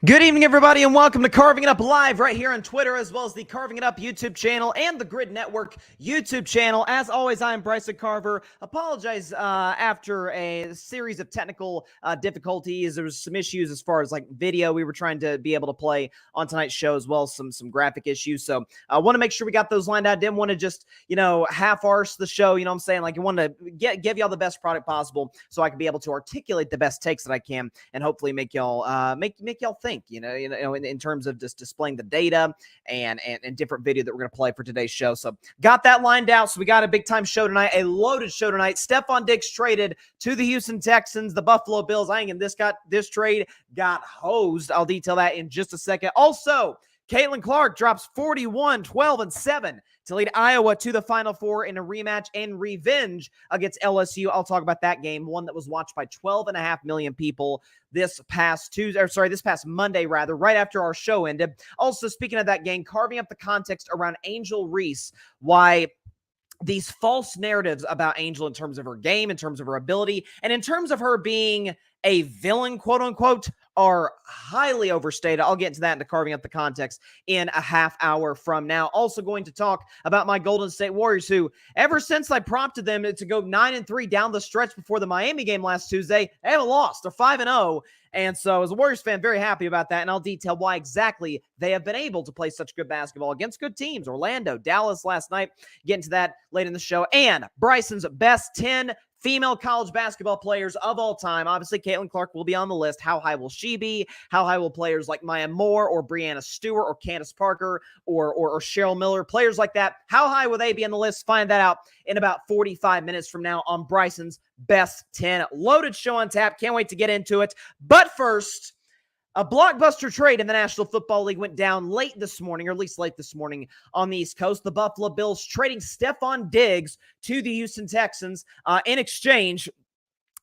Good evening, everybody, and welcome to Carving It Up Live right here on Twitter, as well as the Carving It Up YouTube channel and the Grid Network YouTube channel. As always, I am Bryson Carver. Apologize after a series of technical difficulties. There was some issues as far as like video we were trying to be able to play on tonight's show, as well as some graphic issues. So I want to make sure we got those lined out. Didn't want to just, half-arse the show, you know what I'm saying? Like, I wanted to give y'all the best product possible so I can be able to articulate the best takes that I can and hopefully make y'all make y'all think. In terms of just displaying the data and different video that we're going to play for today's show. So got that lined out. So we got a big time show tonight, a loaded show tonight. Stefon Diggs traded to the Houston Texans. The Buffalo Bills, this trade got hosed. I'll detail that in just a second. Also, Caitlin Clark drops 41, 12, and 7 to lead Iowa to the Final Four in a rematch and revenge against LSU. I'll talk about that game, one that was watched by 12.5 million people this past Monday, right after our show ended. Also, speaking of that game, carving up the context around Angel Reese, why these false narratives about Angel in terms of her game, in terms of her ability, and in terms of her being a villain, quote unquote, are highly overstated. I'll get into that into carving up the context in a half hour from now. Also going to talk about my Golden State Warriors, who ever since I prompted them to go 9-3 down the stretch before the Miami game last Tuesday, they haven't lost. They're 5-0. And so as a Warriors fan, very happy about that. And I'll detail why exactly they have been able to play such good basketball against good teams. Orlando, Dallas last night. Get into that late in the show. And Bryson's best 10 female college basketball players of all time. Obviously, Caitlin Clark will be on the list. How high will she be? How high will players like Maya Moore or Breanna Stewart or Candace Parker or Cheryl Miller, players like that, how high will they be on the list? Find that out in about 45 minutes from now on Bryson's Best 10. Loaded show on tap. Can't wait to get into it. But first, a blockbuster trade in the National Football League went down late this morning, or at least late this morning on the East Coast. The Buffalo Bills trading Stefon Diggs to the Houston Texans in exchange.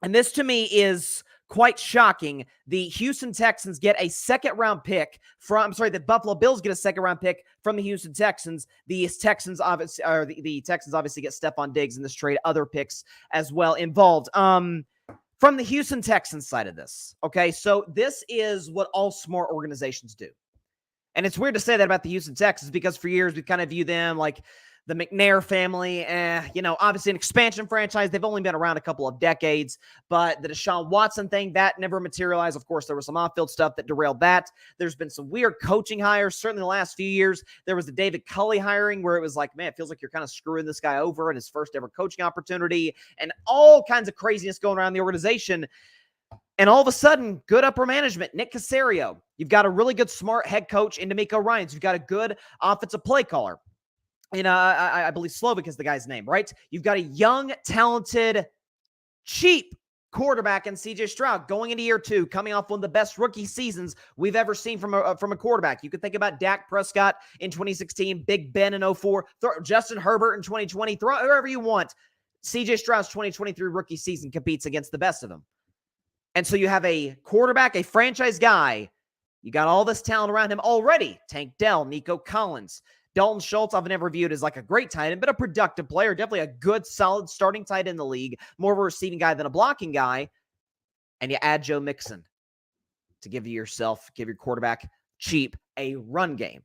And this to me is quite shocking. The Houston Texans get a second-round pick the Buffalo Bills get a second-round pick from the Houston Texans. The Texans obviously get Stefon Diggs in this trade. Other picks as well involved. From the Houston Texans side of this, okay, so this is what all smart organizations do. And it's weird to say that about the Houston Texans because for years we've kind of viewed them like the McNair family, obviously an expansion franchise. They've only been around a couple of decades, but the Deshaun Watson thing, that never materialized. Of course, there was some off-field stuff that derailed that. There's been some weird coaching hires, certainly the last few years. There was the David Culley hiring where it was like, man, it feels like you're kind of screwing this guy over in his first ever coaching opportunity and all kinds of craziness going around the organization. And all of a sudden, good upper management, Nick Caserio. You've got a really good, smart head coach in D'Amico Ryans. You've got a good offensive play caller. I believe Slovak is the guy's name, right? You've got a young, talented, cheap quarterback in CJ Stroud going into year 2, coming off one of the best rookie seasons we've ever seen from a quarterback. You could think about Dak Prescott in 2016, Big Ben in 2004, Justin Herbert in 2020, throw whoever you want. CJ Stroud's 2023 rookie season competes against the best of them. And so you have a quarterback, a franchise guy. You got all this talent around him already. Tank Dell, Nico Collins, Dalton Schultz, I've never viewed as like a great tight end, but a productive player. Definitely a good, solid starting tight end in the league. More of a receiving guy than a blocking guy. And you add Joe Mixon to give your quarterback cheap a run game.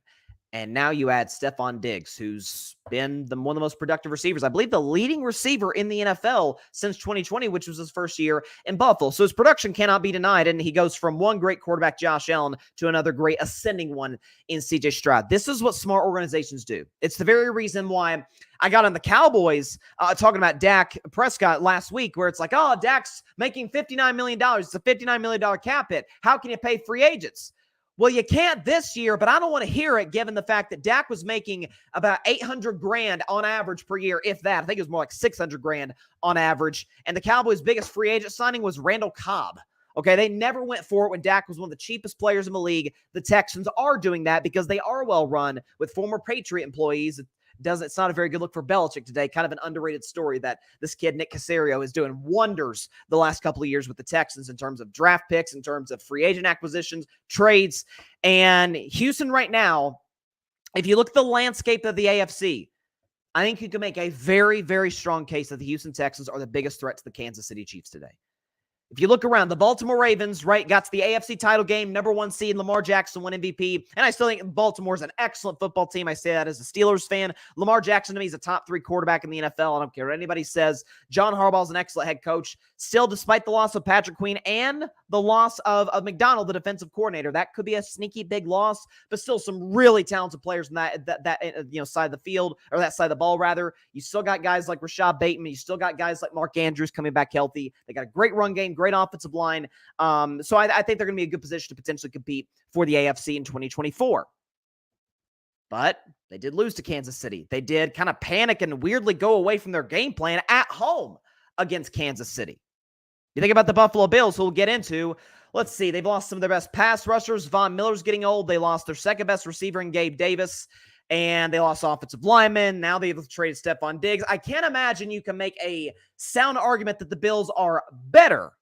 And now you add Stefon Diggs, who's been one of the most productive receivers. I believe the leading receiver in the NFL since 2020, which was his first year in Buffalo. So his production cannot be denied. And he goes from one great quarterback, Josh Allen, to another great ascending one in CJ Stroud. This is what smart organizations do. It's the very reason why I got on the Cowboys talking about Dak Prescott last week, where it's like, oh, Dak's making $59 million. It's a $59 million cap hit. How can you pay free agents? Well, you can't this year, but I don't want to hear it given the fact that Dak was making about $800,000 on average per year, if that. I think it was more like $600,000 on average. And the Cowboys' biggest free agent signing was Randall Cobb. Okay, they never went for it when Dak was one of the cheapest players in the league. The Texans are doing that because they are well run with former Patriot employees. It's not a very good look for Belichick today. Kind of an underrated story that this kid, Nick Caserio, is doing wonders the last couple of years with the Texans in terms of draft picks, in terms of free agent acquisitions, trades. And Houston right now, if you look at the landscape of the AFC, I think you can make a very, very strong case that the Houston Texans are the biggest threat to the Kansas City Chiefs today. If you look around, the Baltimore Ravens, right, got to the AFC title game, number 1 seed, Lamar Jackson won MVP, and I still think Baltimore's an excellent football team. I say that as a Steelers fan. Lamar Jackson, to me, is a top 3 quarterback in the NFL. I don't care what anybody says. John Harbaugh's an excellent head coach. Still, despite the loss of Patrick Queen and the loss of McDonald, the defensive coordinator, that could be a sneaky big loss, but still some really talented players in that side of the field, or that side of the ball, rather. You still got guys like Rashad Bateman. You still got guys like Mark Andrews coming back healthy. They got a great run game, great offensive line. So I think they're going to be a good position to potentially compete for the AFC in 2024. But they did lose to Kansas City. They did kind of panic and weirdly go away from their game plan at home against Kansas City. You think about the Buffalo Bills, who we'll get into. Let's see. They've lost some of their best pass rushers. Von Miller's getting old. They lost their second best receiver in Gabe Davis. And they lost offensive linemen. Now they've traded Stefon Diggs. I can't imagine you can make a sound argument that the Bills are better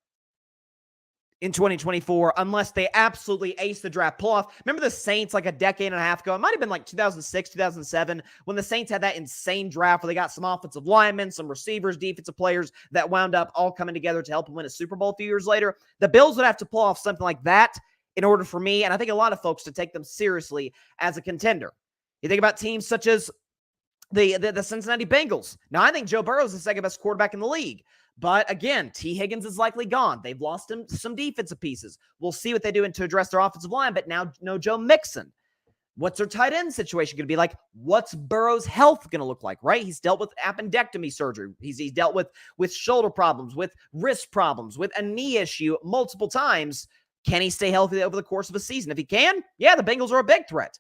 in 2024 unless they absolutely ace the draft, pull off. Remember the Saints like a decade and a half ago? It might have been like 2006, 2007 when the Saints had that insane draft where they got some offensive linemen, some receivers, defensive players that wound up all coming together to help them win a Super Bowl a few years later. The Bills would have to pull off something like that in order for me, and I think a lot of folks, to take them seriously as a contender. You think about teams such as the Cincinnati Bengals. Now, I think Joe Burrow is the second best quarterback in the league. But again, T. Higgins is likely gone. They've lost him some defensive pieces. We'll see what they do to address their offensive line, but now no Joe Mixon. What's their tight end situation going to be like? What's Burrow's health going to look like, right? He's dealt with appendectomy surgery. He's dealt with shoulder problems, with wrist problems, with a knee issue multiple times. Can he stay healthy over the course of a season? If he can, yeah, the Bengals are a big threat.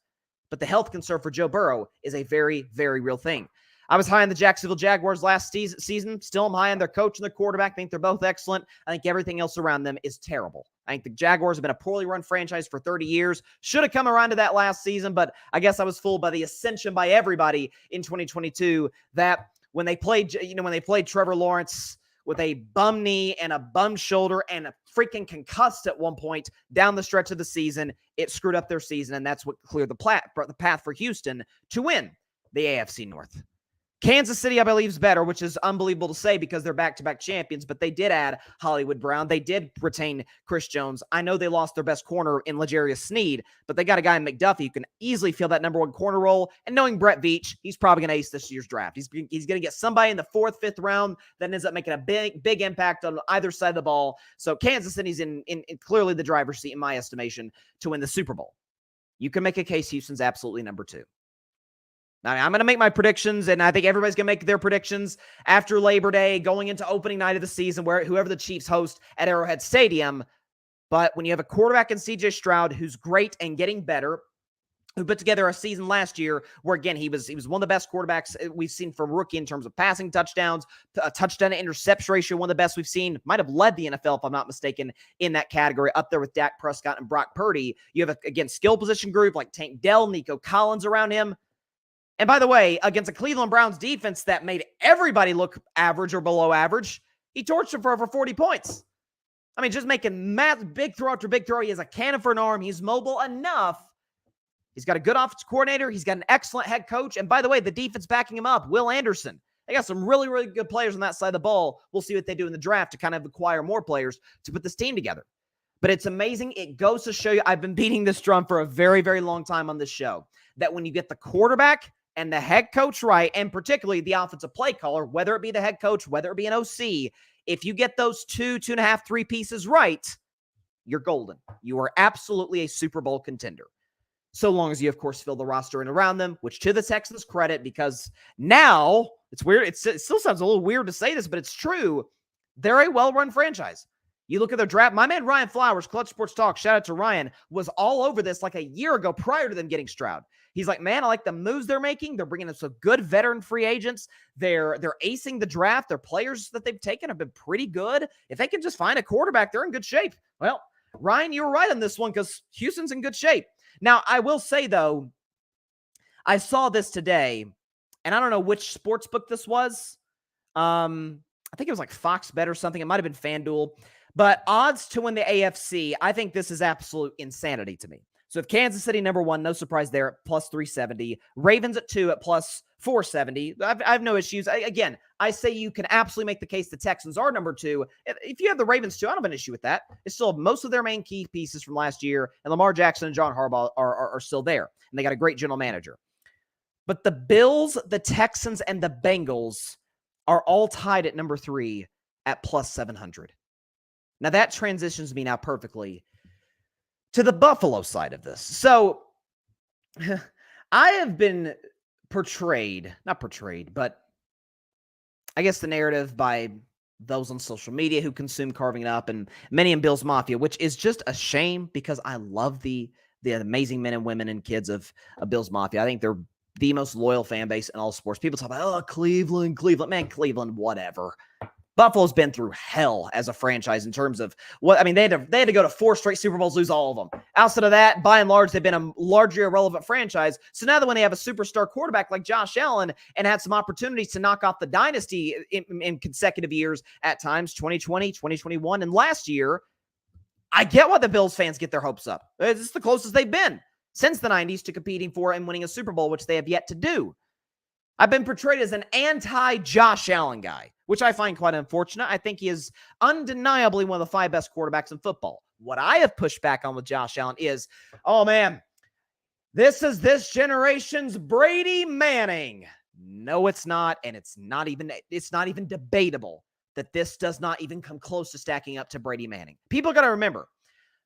But the health concern for Joe Burrow is a very, very real thing. I was high on the Jacksonville Jaguars last season. Still am high on their coach and their quarterback. I think they're both excellent. I think everything else around them is terrible. I think the Jaguars have been a poorly run franchise for 30 years. Should have come around to that last season, but I guess I was fooled by the ascension by everybody in 2022 that when they played Trevor Lawrence with a bum knee and a bum shoulder and a freaking concussed at one point down the stretch of the season, it screwed up their season, and that's what cleared the path for Houston to win the AFC North. Kansas City, I believe, is better, which is unbelievable to say because they're back-to-back champions, but they did add Hollywood Brown. They did retain Chris Jones. I know they lost their best corner in L'Jarius Sneed, but they got a guy in McDuffie who can easily fill that number 1 corner role. And knowing Brett Veach, he's probably going to ace this year's draft. He's going to get somebody in the 4th, 5th round that ends up making a big impact on either side of the ball. So Kansas City's in clearly the driver's seat, in my estimation, to win the Super Bowl. You can make a case Houston's absolutely number 2. Now, I'm going to make my predictions, and I think everybody's going to make their predictions after Labor Day, going into opening night of the season, where whoever the Chiefs host at Arrowhead Stadium. But when you have a quarterback in C.J. Stroud who's great and getting better, who put together a season last year where, again, he was one of the best quarterbacks we've seen from rookie in terms of passing touchdowns, a touchdown-to-interception ratio, one of the best we've seen, might have led the NFL, if I'm not mistaken, in that category, up there with Dak Prescott and Brock Purdy. You have, again, skill position group like Tank Dell, Nico Collins around him. And by the way, against a Cleveland Browns defense that made everybody look average or below average, he torched him for over 40 points. I mean, just making big throw after big throw. He has a cannon for an arm. He's mobile enough. He's got a good offensive coordinator. He's got an excellent head coach. And by the way, the defense backing him up, Will Anderson. They got some really, really good players on that side of the ball. We'll see what they do in the draft to kind of acquire more players to put this team together. But it's amazing. It goes to show you, I've been beating this drum for a very, very long time on this show, that when you get the quarterback and the head coach right, and particularly the offensive play caller, whether it be the head coach, whether it be an OC, if you get those 2.5, 3 pieces right, you're golden. You are absolutely a Super Bowl contender. So long as you, of course, fill the roster in around them, which to the Texans' credit, because now, it's weird, it still sounds a little weird to say this, but it's true. They're a well-run franchise. You look at their draft. My man Ryan Flowers, Clutch Sports Talk, shout out to Ryan, was all over this like a year ago prior to them getting Stroud. He's like, man, I like the moves they're making. They're bringing in some good veteran free agents. They're acing the draft. Their players that they've taken have been pretty good. If they can just find a quarterback, they're in good shape. Well, Ryan, you were right on this one because Houston's in good shape. Now, I will say, though, I saw this today, and I don't know which sports book this was. I think it was like Fox Bet or something. It might have been FanDuel. But odds to win the AFC, I think this is absolute insanity to me. So if Kansas City number 1, no surprise there at plus 370. Ravens at 2 at plus 470. I have no issues. Again, I say you can absolutely make the case the Texans are number 2. If you have the Ravens 2, I don't have an issue with that. It's still most of their main key pieces from last year, and Lamar Jackson and John Harbaugh are still there, and they got a great general manager. But the Bills, the Texans, and the Bengals are all tied at number 3 at plus 700. Now that transitions me now perfectly to the Buffalo side of this. So I have been not portrayed, but I guess the narrative by those on social media who consume Carving It Up and many in Bills Mafia, which is just a shame because I love the amazing men and women and kids of Bills Mafia. I think they're the most loyal fan base in all sports. People talk about, Cleveland. Man, Cleveland, whatever. Buffalo's been through hell as a franchise in terms of they had to go to 4 straight Super Bowls, lose all of them. Outside of that, by and large, they've been a largely irrelevant franchise. So now that when they have a superstar quarterback like Josh Allen and had some opportunities to knock off the dynasty in consecutive years at times, 2020, 2021, and last year, I get why the Bills fans get their hopes up. It's the closest they've been since the 90s to competing for and winning a Super Bowl, which they have yet to do. I've been portrayed as an anti-Josh Allen guy, which I find quite unfortunate. I think he is undeniably one of the 5 best quarterbacks in football. What I have pushed back on with Josh Allen is, oh man, this is this generation's Brady Manning. No, it's not, and it's not even debatable that this does not even come close to stacking up to Brady Manning. People got to remember,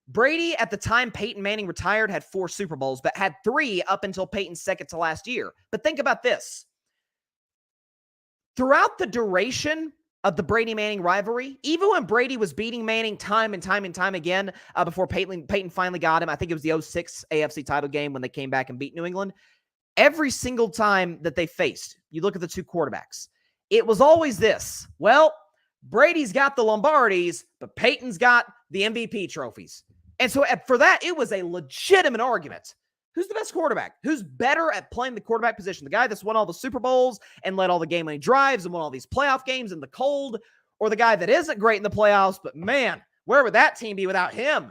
Brady, at the time Peyton Manning retired, had 4 Super Bowls, but had 3 up until Peyton's second to last year. But think about this. Throughout the duration of the Brady Manning rivalry, even when Brady was beating Manning time and time again before Peyton finally got him, I think it was the 2006 AFC title game when they came back and beat New England, every single time that they faced, you look at the 2 quarterbacks, it was always this. Well, Brady's got the Lombardis, but Peyton's got the MVP trophies. And so for that, it was a legitimate argument. Who's the best quarterback? Who's better at playing the quarterback position? The guy that's won all the Super Bowls and led all the game-winning drives and won all these playoff games in the cold, or the guy that isn't great in the playoffs, but man, where would that team be without him?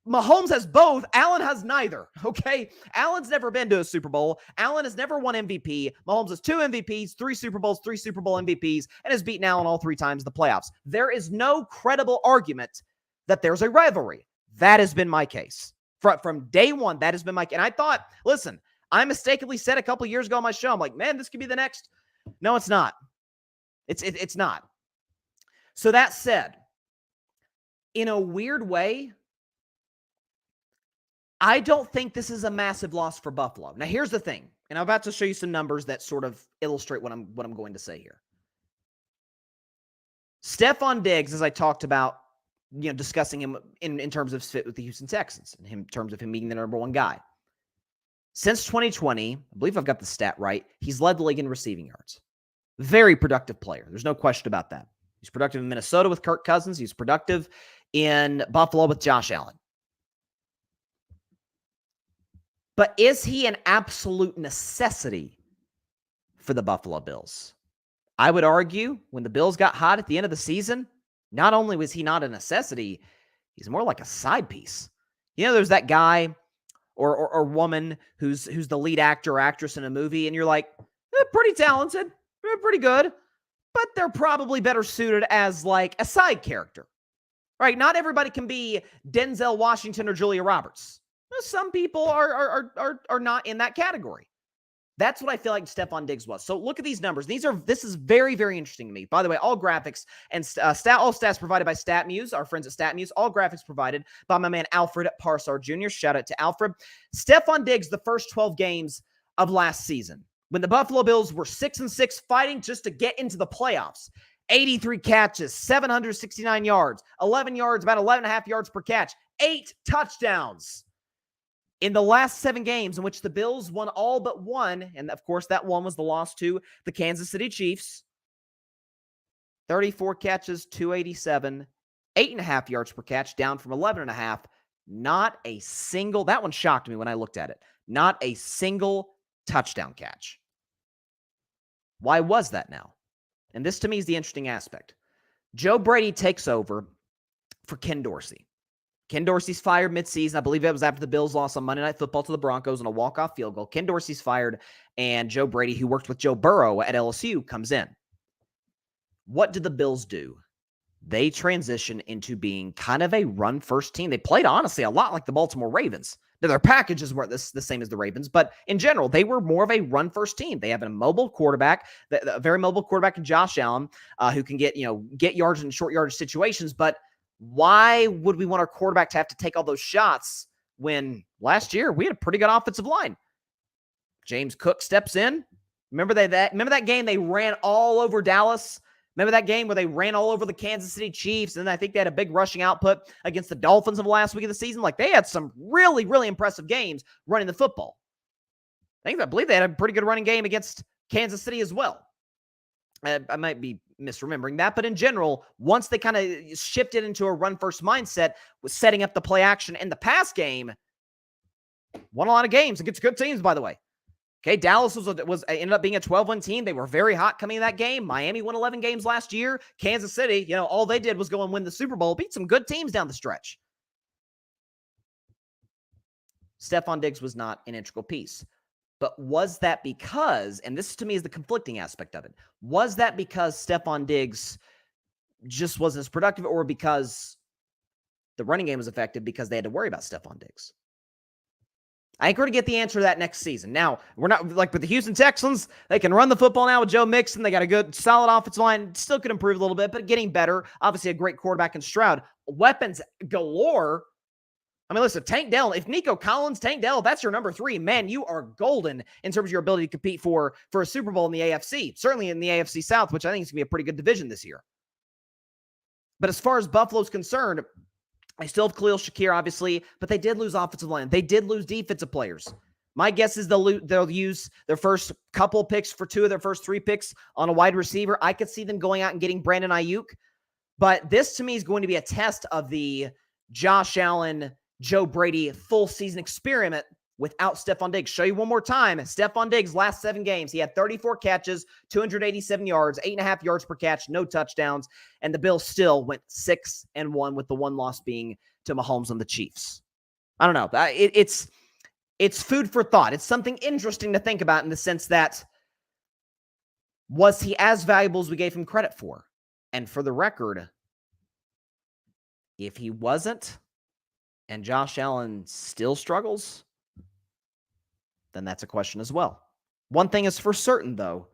Mahomes has both. Allen has neither, okay? Allen's never been to a Super Bowl. Allen has never won MVP. Mahomes has 2 MVPs, 3 Super Bowls, 3 Super Bowl MVPs, and has beaten Allen all 3 times in the playoffs. There is no credible argument that there's a rivalry. That has been my case. From day one, that has been and I thought, listen, I mistakenly said a couple years ago on my show, I'm like, man, this could be the next. No, it's not. It's not. So that said, in a weird way, I don't think this is a massive loss for Buffalo. Now, here's the thing, and I'm about to show you some numbers that sort of illustrate what I'm going to say here. Stefon Diggs, as I talked about, discussing him in terms of fit with the Houston Texans, in terms of him being the number 1 guy. Since 2020, I believe I've got the stat right, he's led the league in receiving yards. Very productive player. There's no question about that. He's productive in Minnesota with Kirk Cousins. He's productive in Buffalo with Josh Allen. But is he an absolute necessity for the Buffalo Bills? I would argue when the Bills got hot at the end of the season, not only was he not a necessity, he's more like a side piece. There's that guy or woman who's the lead actor or actress in a movie, and you're like, pretty talented, pretty good, but they're probably better suited as like a side character, right? Not everybody can be Denzel Washington or Julia Roberts. Some people are not in that category. That's what I feel like Stefon Diggs was. So look at these numbers. This is very, very interesting to me. By the way, all graphics and all stats provided by StatMuse, our friends at StatMuse. All graphics provided by my man Alfred Parsar Jr. Shout out to Alfred. Stefon Diggs, the first 12 games of last season, when the Buffalo Bills were 6-6 fighting just to get into the playoffs. 83 catches, 769 yards, 11 yards, about 11.5 yards per catch, 8 touchdowns. In the last 7 games in which the Bills won all but 1, and of course that one was the loss to the Kansas City Chiefs, 34 catches, 287, 8.5 yards per catch, down from 11.5. Not a single, that one shocked me when I looked at it, not a single touchdown catch. Why was that now? And this to me is the interesting aspect. Joe Brady takes over for Ken Dorsey. Ken Dorsey's fired midseason. I believe it was after the Bills lost on Monday Night Football to the Broncos on a walk-off field goal. Ken Dorsey's fired, and Joe Brady, who worked with Joe Burrow at LSU, comes in. What did the Bills do? They transition into being kind of a run-first team. They played, honestly, a lot like the Baltimore Ravens. Now, their packages weren't the same as the Ravens, but in general, they were more of a run-first team. They have a mobile quarterback, a very mobile quarterback in Josh Allen, who can get yards in short yardage situations, but why would we want our quarterback to have to take all those shots when last year we had a pretty good offensive line? James Cook steps in. Remember that game they ran all over Dallas? Remember that game where they ran all over the Kansas City Chiefs, and I think they had a big rushing output against the Dolphins of the last week of the season? Like, they had some really, really impressive games running the football. I believe they had a pretty good running game against Kansas City as well. I might be misremembering that, but in general, once they kind of shifted into a run-first mindset with setting up the play action in the pass game, won a lot of games against good teams, by the way. Okay, Dallas ended up being a 12-win team. They were very hot coming in that game. Miami won 11 games last year. Kansas City, all they did was go and win the Super Bowl, beat some good teams down the stretch. Stefon Diggs was not an integral piece. But was that because, and this to me is the conflicting aspect of it, was that because Stefon Diggs just wasn't as productive, or because the running game was effective because they had to worry about Stefon Diggs? I think we're going to get the answer to that next season. Now, we're not like with the Houston Texans. They can run the football now with Joe Mixon. They got a good, solid offensive line. Still could improve a little bit, but getting better. Obviously, a great quarterback in Stroud. Weapons galore. I mean, listen, Tank Dell, if Nico Collins, Tank Dell, that's your number 3, man, you are golden in terms of your ability to compete for a Super Bowl in the AFC. Certainly in the AFC South, which I think is going to be a pretty good division this year. But as far as Buffalo's concerned, they still have Khalil Shakir, obviously, but they did lose offensive line. They did lose defensive players. My guess is they'll use their first couple picks for 2 of their first 3 picks on a wide receiver. I could see them going out and getting Brandon Ayuk. But this, to me, is going to be a test of the Josh Allen, Joe Brady full season experiment without Stefon Diggs. Show you one more time. Stefon Diggs, last 7 games, he had 34 catches, 287 yards, 8.5 yards per catch, no touchdowns, and the Bills still went 6-1 with the one loss being to Mahomes and the Chiefs. I don't know. It's food for thought. It's something interesting to think about in the sense that, was he as valuable as we gave him credit for? And for the record, if he wasn't, and Josh Allen still struggles, then that's a question as well. One thing is for certain, though.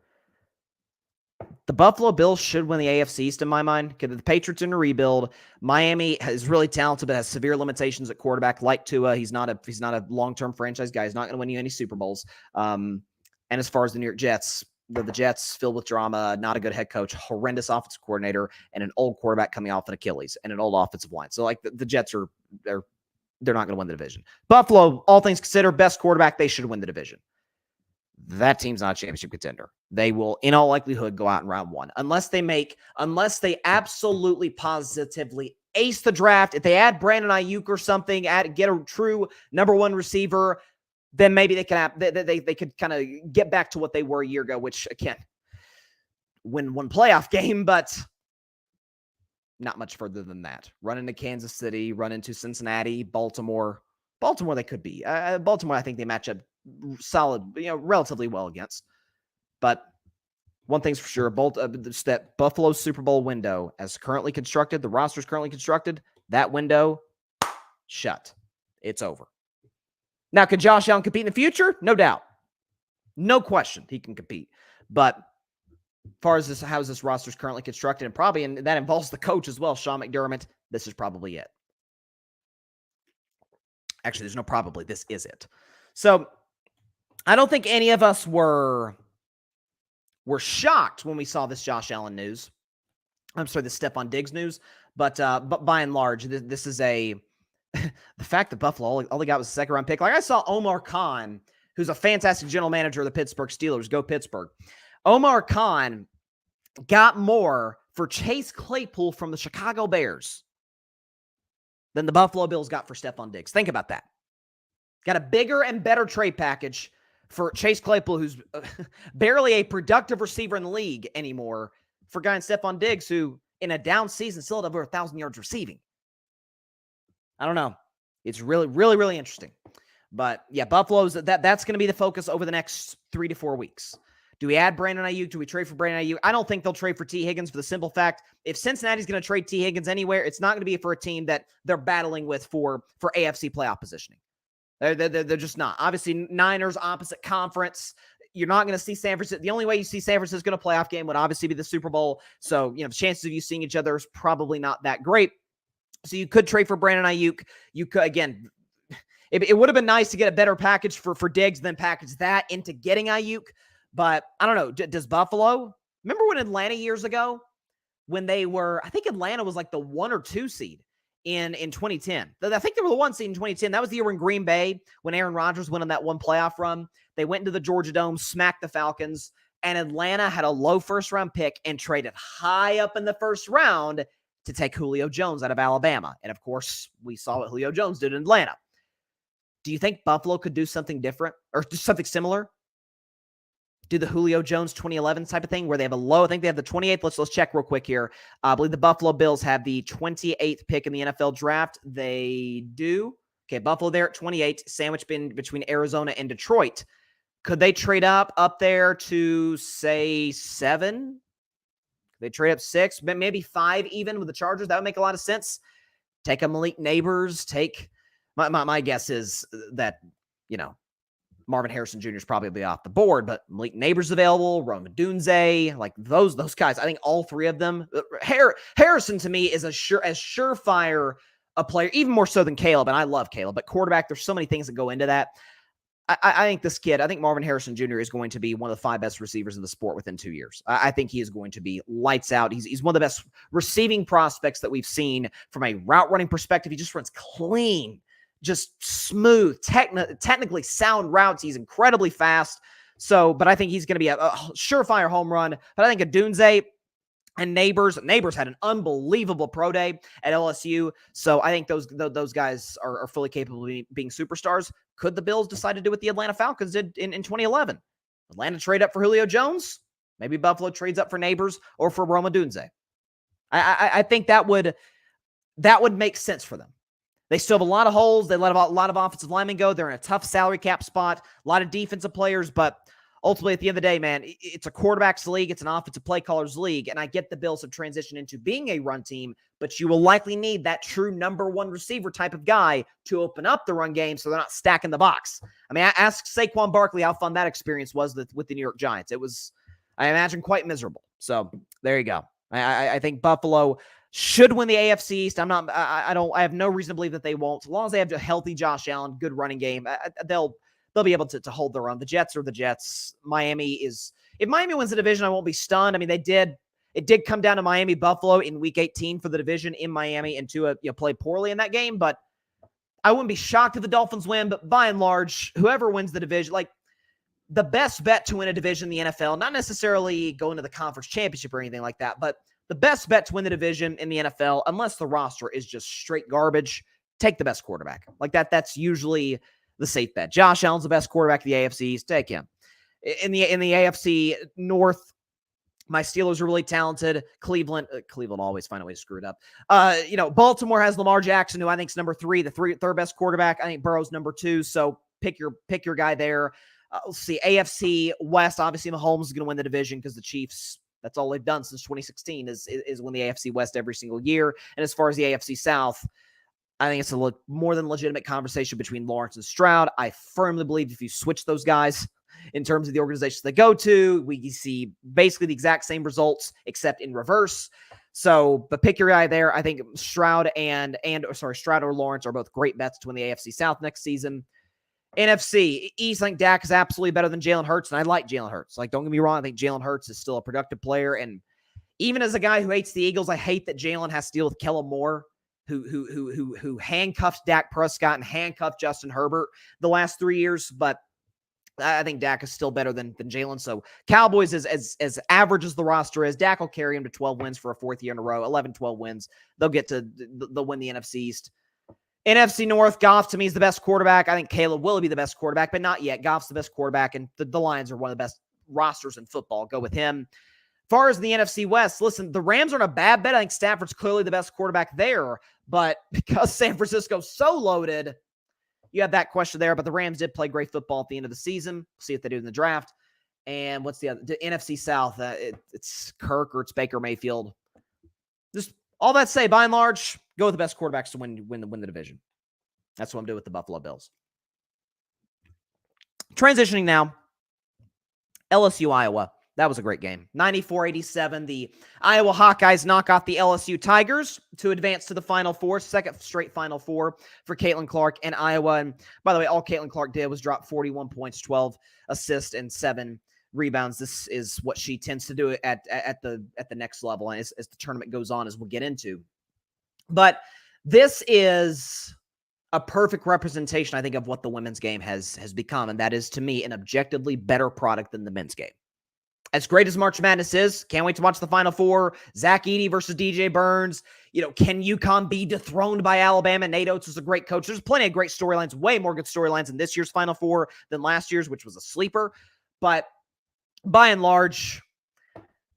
The Buffalo Bills should win the AFC East, in my mind. The Patriots in a rebuild. Miami is really talented, but has severe limitations at quarterback. Like Tua, he's not a long-term franchise guy. He's not going to win you any Super Bowls. And as far as the New York Jets, the Jets filled with drama, not a good head coach, horrendous offensive coordinator, and an old quarterback coming off an Achilles, and an old offensive line. So, like, the Jets they're not going to win the division. Buffalo, all things considered, best quarterback, they should win the division. That team's not a championship contender. They will, in all likelihood, go out in round 1. Unless they absolutely positively ace the draft. If they add Brandon Ayuk or something, get a true number 1 receiver, then maybe they could kind of get back to what they were a year ago, which, again, win one playoff game, but not much further than that. Run into Kansas City, run into Cincinnati, Baltimore. Baltimore, they could be. Baltimore, I think they match up solid, relatively well against. But one thing's for sure, that Buffalo Super Bowl window, as currently constructed, the roster's currently constructed, that window, shut. It's over. Now, can Josh Allen compete in the future? No doubt. No question he can compete. But as far as how this roster is currently constructed, and that involves the coach as well, Sean McDermott, this is probably it. Actually, there's no probably. This is it. So, I don't think any of us were shocked when we saw this Josh Allen news. I'm sorry, the Stefon Diggs news. But by and large, this is the fact that Buffalo, all they got was a second-round pick. Like, I saw Omar Khan, who's a fantastic general manager of the Pittsburgh Steelers. Go Pittsburgh. Omar Khan got more for Chase Claypool from the Chicago Bears than the Buffalo Bills got for Stefon Diggs. Think about that. Got a bigger and better trade package for Chase Claypool, who's barely a productive receiver in the league anymore, for a guy in Stefon Diggs, who in a down season still had over 1,000 yards receiving. I don't know. It's really, really, really interesting. But yeah, Buffalo's that's going to be the focus over the next 3 to 4 weeks. Do we add Brandon Ayuk? Do we trade for Brandon Ayuk? I don't think they'll trade for T. Higgins for the simple fact, if Cincinnati's going to trade T. Higgins anywhere, it's not going to be for a team that they're battling with for AFC playoff positioning. They're just not. Obviously, Niners, opposite conference. You're not going to see San Francisco. The only way you see San Francisco in a playoff game would obviously be the Super Bowl. So, the chances of you seeing each other is probably not that great. So you could trade for Brandon Ayuk. You could, again, it would have been nice to get a better package for Diggs than package that into getting Ayuk. But I don't know. Does Buffalo, remember when Atlanta years ago, when they were, I think Atlanta was like the 1 or 2 seed in 2010. I think they were the 1 seed in 2010. That was the year in Green Bay when Aaron Rodgers went on that one playoff run. They went into the Georgia Dome, smacked the Falcons, and Atlanta had a low first-round pick and traded high up in the first round to take Julio Jones out of Alabama. And, of course, we saw what Julio Jones did in Atlanta. Do you think Buffalo could do something different or do something similar? Do the Julio Jones 2011 type of thing where they have a low, I think they have the 28th. Let's check real quick here. I believe the Buffalo Bills have the 28th pick in the NFL draft. They do. Okay, Buffalo there at 28, sandwiched between Arizona and Detroit. Could they trade up there to, say, 7? They trade up 6, maybe 5 even with the Chargers. That would make a lot of sense. Take a Malik Neighbors. Take my guess is that, Marvin Harrison Jr. is probably off the board, but Malik Neighbors available, Rome Odunze, like those guys. I think all 3 of them. Harrison to me is as surefire a player, even more so than Caleb, and I love Caleb, but quarterback, there's so many things that go into that. I think this kid, I think Marvin Harrison Jr. is going to be one of the 5 best receivers in the sport within 2 years. I think he is going to be lights out. He's one of the best receiving prospects that we've seen from a route running perspective. He just runs clean, just smooth, technically sound routes. He's incredibly fast. So, but I think he's going to be a surefire home run. But I think Odunze and Neighbors had an unbelievable pro day at LSU. So I think those guys are fully capable of being superstars. Could the Bills decide to do what the Atlanta Falcons did in 2011? Atlanta trade up for Julio Jones? Maybe Buffalo trades up for Neighbors or for Rome Odunze. I think that would make sense for them. They still have a lot of holes. They let a lot of offensive linemen go. They're in a tough salary cap spot, a lot of defensive players, but ultimately, at the end of the day, man, it's a quarterback's league. It's an offensive play caller's league, and I get the Bills have transitioned into being a run team, but you will likely need that true number 1 receiver type of guy to open up the run game so they're not stacking the box. I mean, I asked Saquon Barkley how fun that experience was with the New York Giants. It was, I imagine, quite miserable. So there you go. I think Buffalo should win the AFC East. I have no reason to believe that they won't. As long as they have a healthy Josh Allen, good running game, they'll be able to hold their own. The Jets are the Jets. If Miami wins the division, I won't be stunned. I mean, it did come down to Miami-Buffalo in Week 18 for the division in Miami, and Tua played poorly in that game, but I wouldn't be shocked if the Dolphins win. But by and large, whoever wins the division, like the best bet to win a division in the NFL, not necessarily going to the conference championship or anything like that, but the best bet to win the division in the NFL, unless the roster is just straight garbage, take the best quarterback. Like that's usually the safe bet. Josh Allen's the best quarterback in the AFC East. Take him. In the AFC North, my Steelers are really talented. Cleveland always find a way to screw it up. Baltimore has Lamar Jackson, who I think is number 3, third best quarterback. I think Burrow's number 2. So pick your guy there. Let's see. AFC West, obviously Mahomes is going to win the division because the Chiefs, that's all they've done since 2016 is win the AFC West every single year. And as far as the AFC South, I think it's a more than legitimate conversation between Lawrence and Stroud. I firmly believe if you switch those guys in terms of the organizations they go to, we see basically the exact same results except in reverse. So, but pick your guy there. I think Stroud Stroud or Lawrence are both great bets to win the AFC South next season. NFC East, I think Dak is absolutely better than Jalen Hurts, and I like Jalen Hurts. Like, don't get me wrong, I think Jalen Hurts is still a productive player, and even as a guy who hates the Eagles, I hate that Jalen has to deal with Kellen Moore, who handcuffed Dak Prescott and handcuffed Justin Herbert the last 3 years, but I think Dak is still better than Jalen. So Cowboys, as average as the roster is, Dak will carry him to 12 wins for a 4th year in a row, 11, 12 wins. They'll win the NFC East. NFC North, Goff to me is the best quarterback. I think Caleb will be the best quarterback, but not yet. Goff's the best quarterback, and the Lions are one of the best rosters in football. Go with him. Far as the NFC West, listen, the Rams aren't a bad bet. I think Stafford's clearly the best quarterback there, but because San Francisco's so loaded, you have that question there. But the Rams did play great football at the end of the season. We'll see what they do in the draft. And what's the other? The NFC South. It's Kirk or it's Baker Mayfield. Just all that to say, by and large, go with the best quarterbacks to win the division. That's what I'm doing with the Buffalo Bills. Transitioning now, LSU, Iowa. That was a great game. 94-87. The Iowa Hawkeyes knock off the LSU Tigers to advance to the Final Four. Second straight Final Four for Caitlin Clark and Iowa. And by the way, all Caitlin Clark did was drop 41 points, 12 assists, and 7 rebounds. This is what she tends to do at the next level, and as the tournament goes on, as we'll get into. But this is a perfect representation, I think, of what the women's game has become, and that is, to me, an objectively better product than the men's game. As great as March Madness is, can't wait to watch the Final Four. Zach Edey versus DJ Burns. Can UConn be dethroned by Alabama? Nate Oates is a great coach. There's plenty of great storylines, way more good storylines in this year's Final Four than last year's, which was a sleeper. But by and large,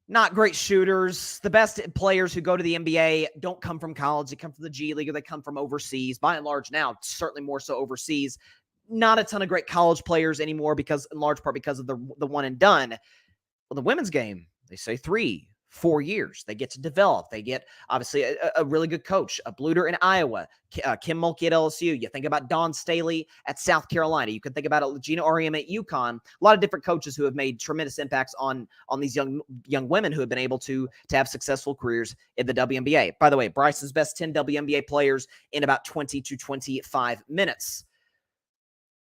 not great shooters. The best players who go to the NBA don't come from college. They come from the G League or they come from overseas. By and large now, certainly more so overseas. Not a ton of great college players anymore in large part because of the one and done. Well, the women's game, they say 3-4 years. They get to develop. They get, obviously, a really good coach, a Bluter in Iowa, Kim Mulkey at LSU. You think about Dawn Staley at South Carolina. You can think about Gina Auriemma at UConn. A lot of different coaches who have made tremendous impacts on these young women who have been able to have successful careers in the WNBA. By the way, Bryson's best 10 WNBA players in about 20 to 25 minutes.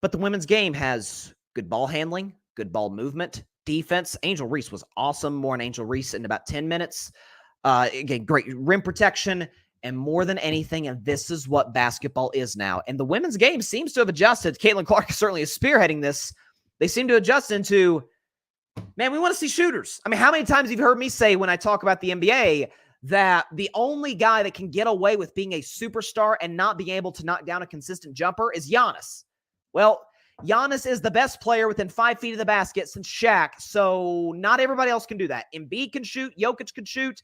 But the women's game has good ball handling, good ball movement, defense. Angel Reese was awesome. More on Angel Reese in about 10 minutes. Again, great rim protection. And more than anything, and this is what basketball is now. And the women's game seems to have adjusted. Caitlin Clark certainly is spearheading this. They seem to adjust into, man, we want to see shooters. I mean, how many times have you heard me say when I talk about the NBA that the only guy that can get away with being a superstar and not being able to knock down a consistent jumper is Giannis? Well, Giannis is the best player within 5 feet of the basket since Shaq, so not everybody else can do that. Embiid can shoot. Jokic can shoot.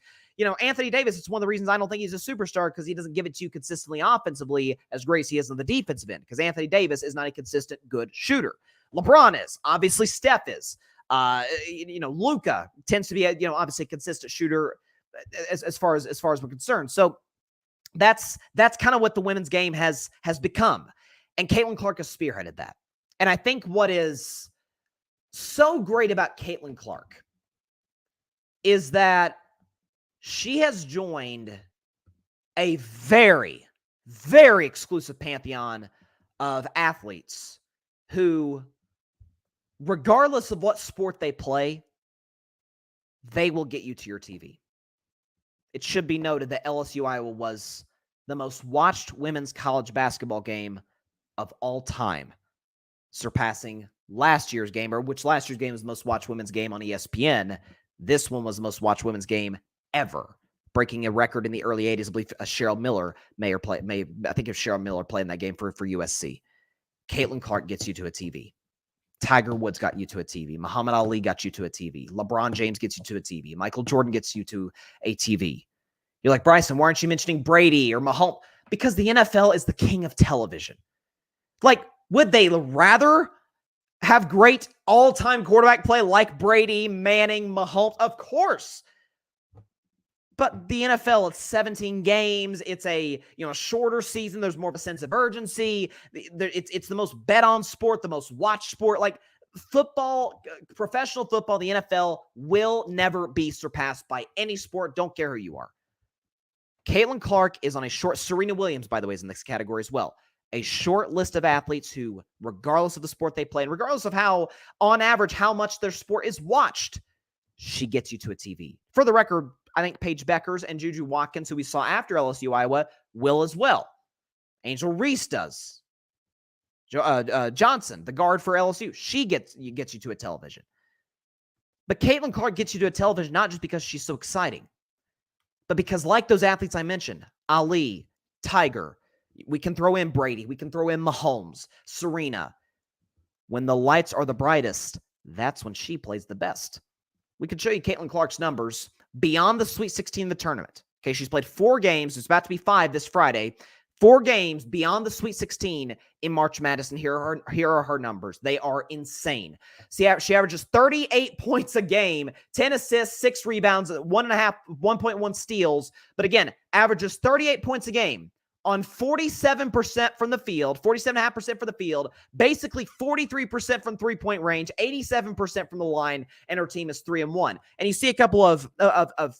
Anthony Davis, it's one of the reasons I don't think he's a superstar, because he doesn't give it to you consistently offensively as great as he is on the defensive end, because Anthony Davis is not a consistent good shooter. LeBron is. Obviously, Steph is. Luka tends to be a, obviously a consistent shooter as far as we're concerned. So that's kind of what the women's game has become. And Caitlin Clark has spearheaded that. And I think what is so great about Caitlin Clark is that she has joined a very, very exclusive pantheon of athletes who, regardless of what sport they play, they will get you to your TV. It should be noted that LSU Iowa was the most watched women's college basketball game of all time, surpassing last year's game, which last year's game was the most watched women's game on ESPN. This one was the most watched women's game ever, breaking a record in the early 80s. I believe Cheryl Miller I think if Cheryl Miller played in that game for USC. Caitlin Clark gets you to a TV. Tiger Woods got you to a TV. Muhammad Ali got you to a TV. LeBron James gets you to a TV. Michael Jordan gets you to a TV. You're like, Bryson, why aren't you mentioning Brady or Mahomes? Because the NFL is the king of television. Like, would they rather have great all-time quarterback play like Brady, Manning, Mahomes? Of course. But the NFL, it's 17 games. It's a shorter season. There's more of a sense of urgency. It's the most bet-on sport, the most watched sport. Like football, professional football, the NFL will never be surpassed by any sport. Don't care who you are. Caitlin Clark is on a short. Serena Williams, by the way, is in this category as well. A short list of athletes who, regardless of the sport they play, and regardless of how, on average, how much their sport is watched, she gets you to a TV. For the record, I think Paige Beckers and Juju Watkins, who we saw after LSU Iowa, will as well. Angel Reese does. Johnson, the guard for LSU, she gets you to a television. But Caitlin Clark gets you to a television not just because she's so exciting, but because, like those athletes I mentioned, Ali, Tiger, we can throw in Brady, we can throw in Mahomes, Serena. When the lights are the brightest, that's when she plays the best. we could show you Caitlin Clark's numbers beyond the Sweet 16 of the tournament. Okay, she's played 4 games. It's about to be 5 this Friday. 4 games beyond the Sweet 16 in March Madness, and here are her numbers. They are insane. See, she averages 38 points a game, 10 assists, 6 rebounds, 1.1 steals. But again, averages 38 points a game on 47% from the field, 47.5% for the field, basically 43% from three-point range, 87% from the line, and her team is 3-1. And you see a couple of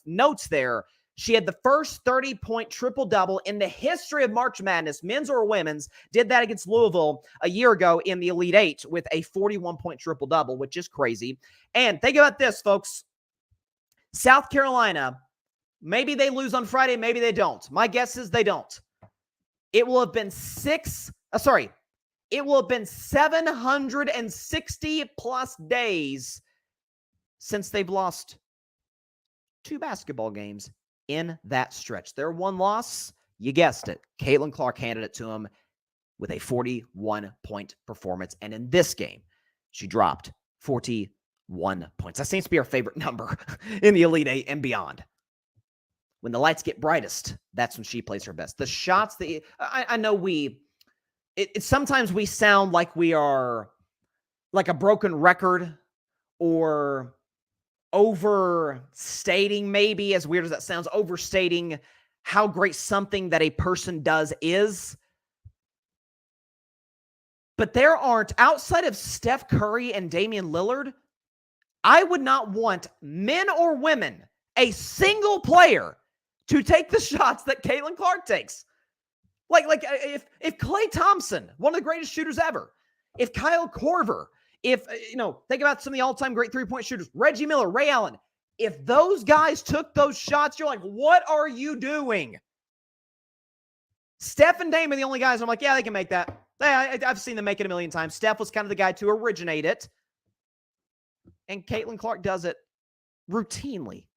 notes there. She had the first 30-point triple-double in the history of March Madness, men's or women's, did that against Louisville a year ago in the Elite Eight with a 41-point triple-double, which is crazy. And think about this, folks. South Carolina, maybe they lose on Friday, maybe they don't. My guess is they don't. It will have been 760 plus days since they've lost 2 basketball games in that stretch. Their one loss, you guessed it, Caitlin Clark handed it to them with a 41-point performance. And in this game, she dropped 41 points. That seems to be our favorite number in the Elite Eight and beyond. When the lights get brightest, that's when she plays her best. The shots that I know sometimes we sound like we are like a broken record or overstating, maybe, as weird as that sounds, overstating how great something that a person does is. But there aren't, outside of Steph Curry and Damian Lillard, I would not want men or women, a single player, to take the shots that Caitlin Clark takes. Like if Klay Thompson, one of the greatest shooters ever, if Kyle Korver, think about some of the all-time great three-point shooters, Reggie Miller, Ray Allen, if those guys took those shots, you're like, what are you doing? Steph and Dame are the only guys I'm like, yeah, they can make that. I've seen them make it a million times. Steph was kind of the guy to originate it. And Caitlin Clark does it routinely.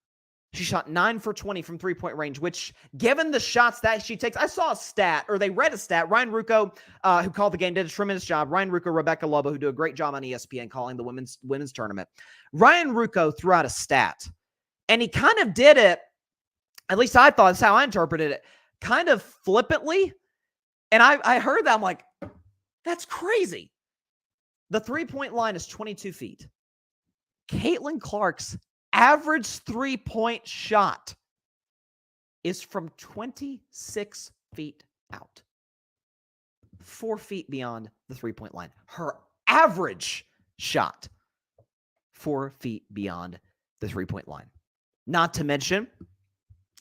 She shot 9 for 20 from three-point range, which, given the shots that she takes, I saw a stat, or they read a stat. Ryan Rucco, who called the game, did a tremendous job. Ryan Rucco, Rebecca Lobo, who do a great job on ESPN calling the women's tournament. Ryan Rucco threw out a stat, and he kind of did it, at least I thought, that's how I interpreted it, kind of flippantly. And I heard that, I'm like, that's crazy. The three-point line is 22 feet. Caitlin Clark's average three-point shot is from 26 feet out. 4 feet beyond the three-point line. Her average shot, 4 feet beyond the three-point line. Not to mention,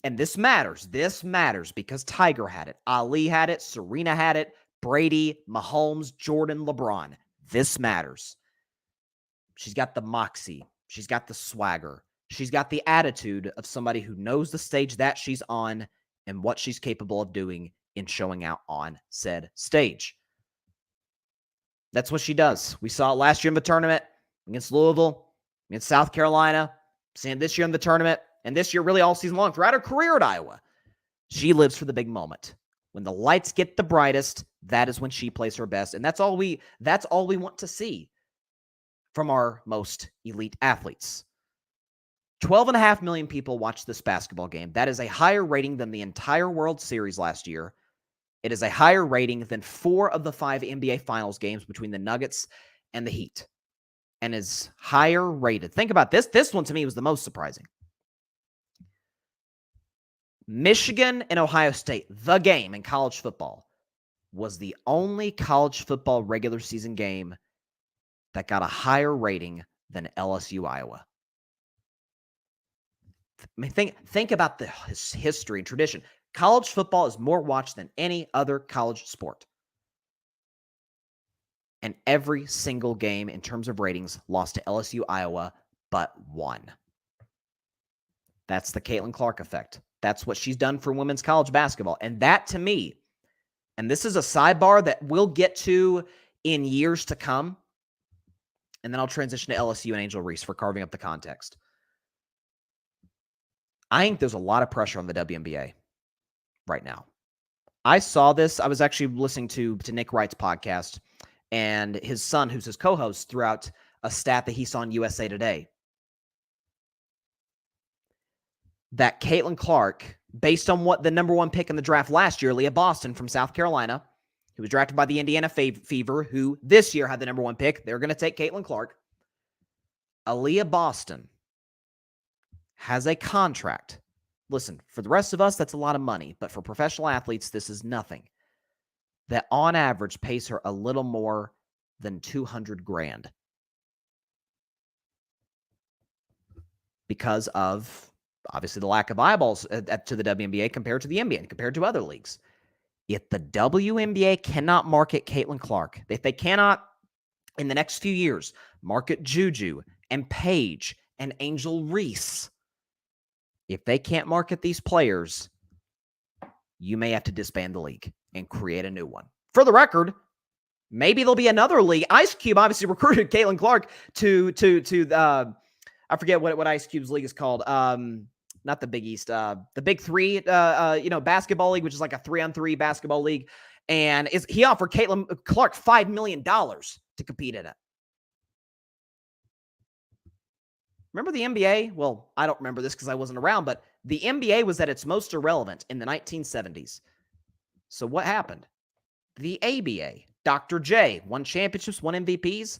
and this matters because Tiger had it, Ali had it, Serena had it, Brady, Mahomes, Jordan, LeBron. This matters. She's got the moxie. She's got the swagger. She's got the attitude of somebody who knows the stage that she's on and what she's capable of doing in showing out on said stage. That's what she does. We saw it last year in the tournament against Louisville, against South Carolina, seeing this year in the tournament, and this year really all season long throughout her career at Iowa. She lives for the big moment. When the lights get the brightest, that is when she plays her best, and that's all we want to see from our most elite athletes. 12.5 million people watched this basketball game. That is a higher rating than the entire World Series last year. It is a higher rating than 4 of the 5 NBA Finals games between the Nuggets and the Heat, and is higher rated. Think about this. This one to me was the most surprising. Michigan and Ohio State, the game in college football, was the only college football regular season game that got a higher rating than LSU Iowa. I mean, think about the history and tradition. College football is more watched than any other college sport. And every single game in terms of ratings lost to LSU Iowa but one. That's the Caitlin Clark effect. That's what she's done for women's college basketball. And that, to me, and this is a sidebar that we'll get to in years to come, and then I'll transition to LSU and Angel Reese for carving up the context. I think there's a lot of pressure on the WNBA right now. I saw this. I was actually listening to Nick Wright's podcast, and his son, who's his co-host, threw out a stat that he saw in USA Today. that Caitlin Clark, based on what the number one pick in the draft last year, Leah Boston from South Carolina, who was drafted by the Indiana Fever, who this year had the number one pick, they're going to take Caitlin Clark. Aaliyah Boston has a contract. Listen, for the rest of us, that's a lot of money. But for professional athletes, this is nothing. That on average pays her a little more than $200,000. Because of, obviously, the lack of eyeballs to the WNBA compared to the NBA and compared to other leagues. If the WNBA cannot market Caitlin Clark, if they cannot, in the next few years, market Juju and Paige and Angel Reese, if they can't market these players, you may have to disband the league and create a new one. For the record, maybe there'll be another league. Ice Cube obviously recruited Caitlin Clark to I forget what Ice Cube's league is called. Not the Big East, the Big Three, basketball league, which is like a 3-on-3 basketball league. And he offered Caitlin Clark $5 million to compete in it. Remember the NBA? Well, I don't remember this because I wasn't around, but the NBA was at its most irrelevant in the 1970s. So what happened? The ABA, Dr. J, won championships, won MVPs.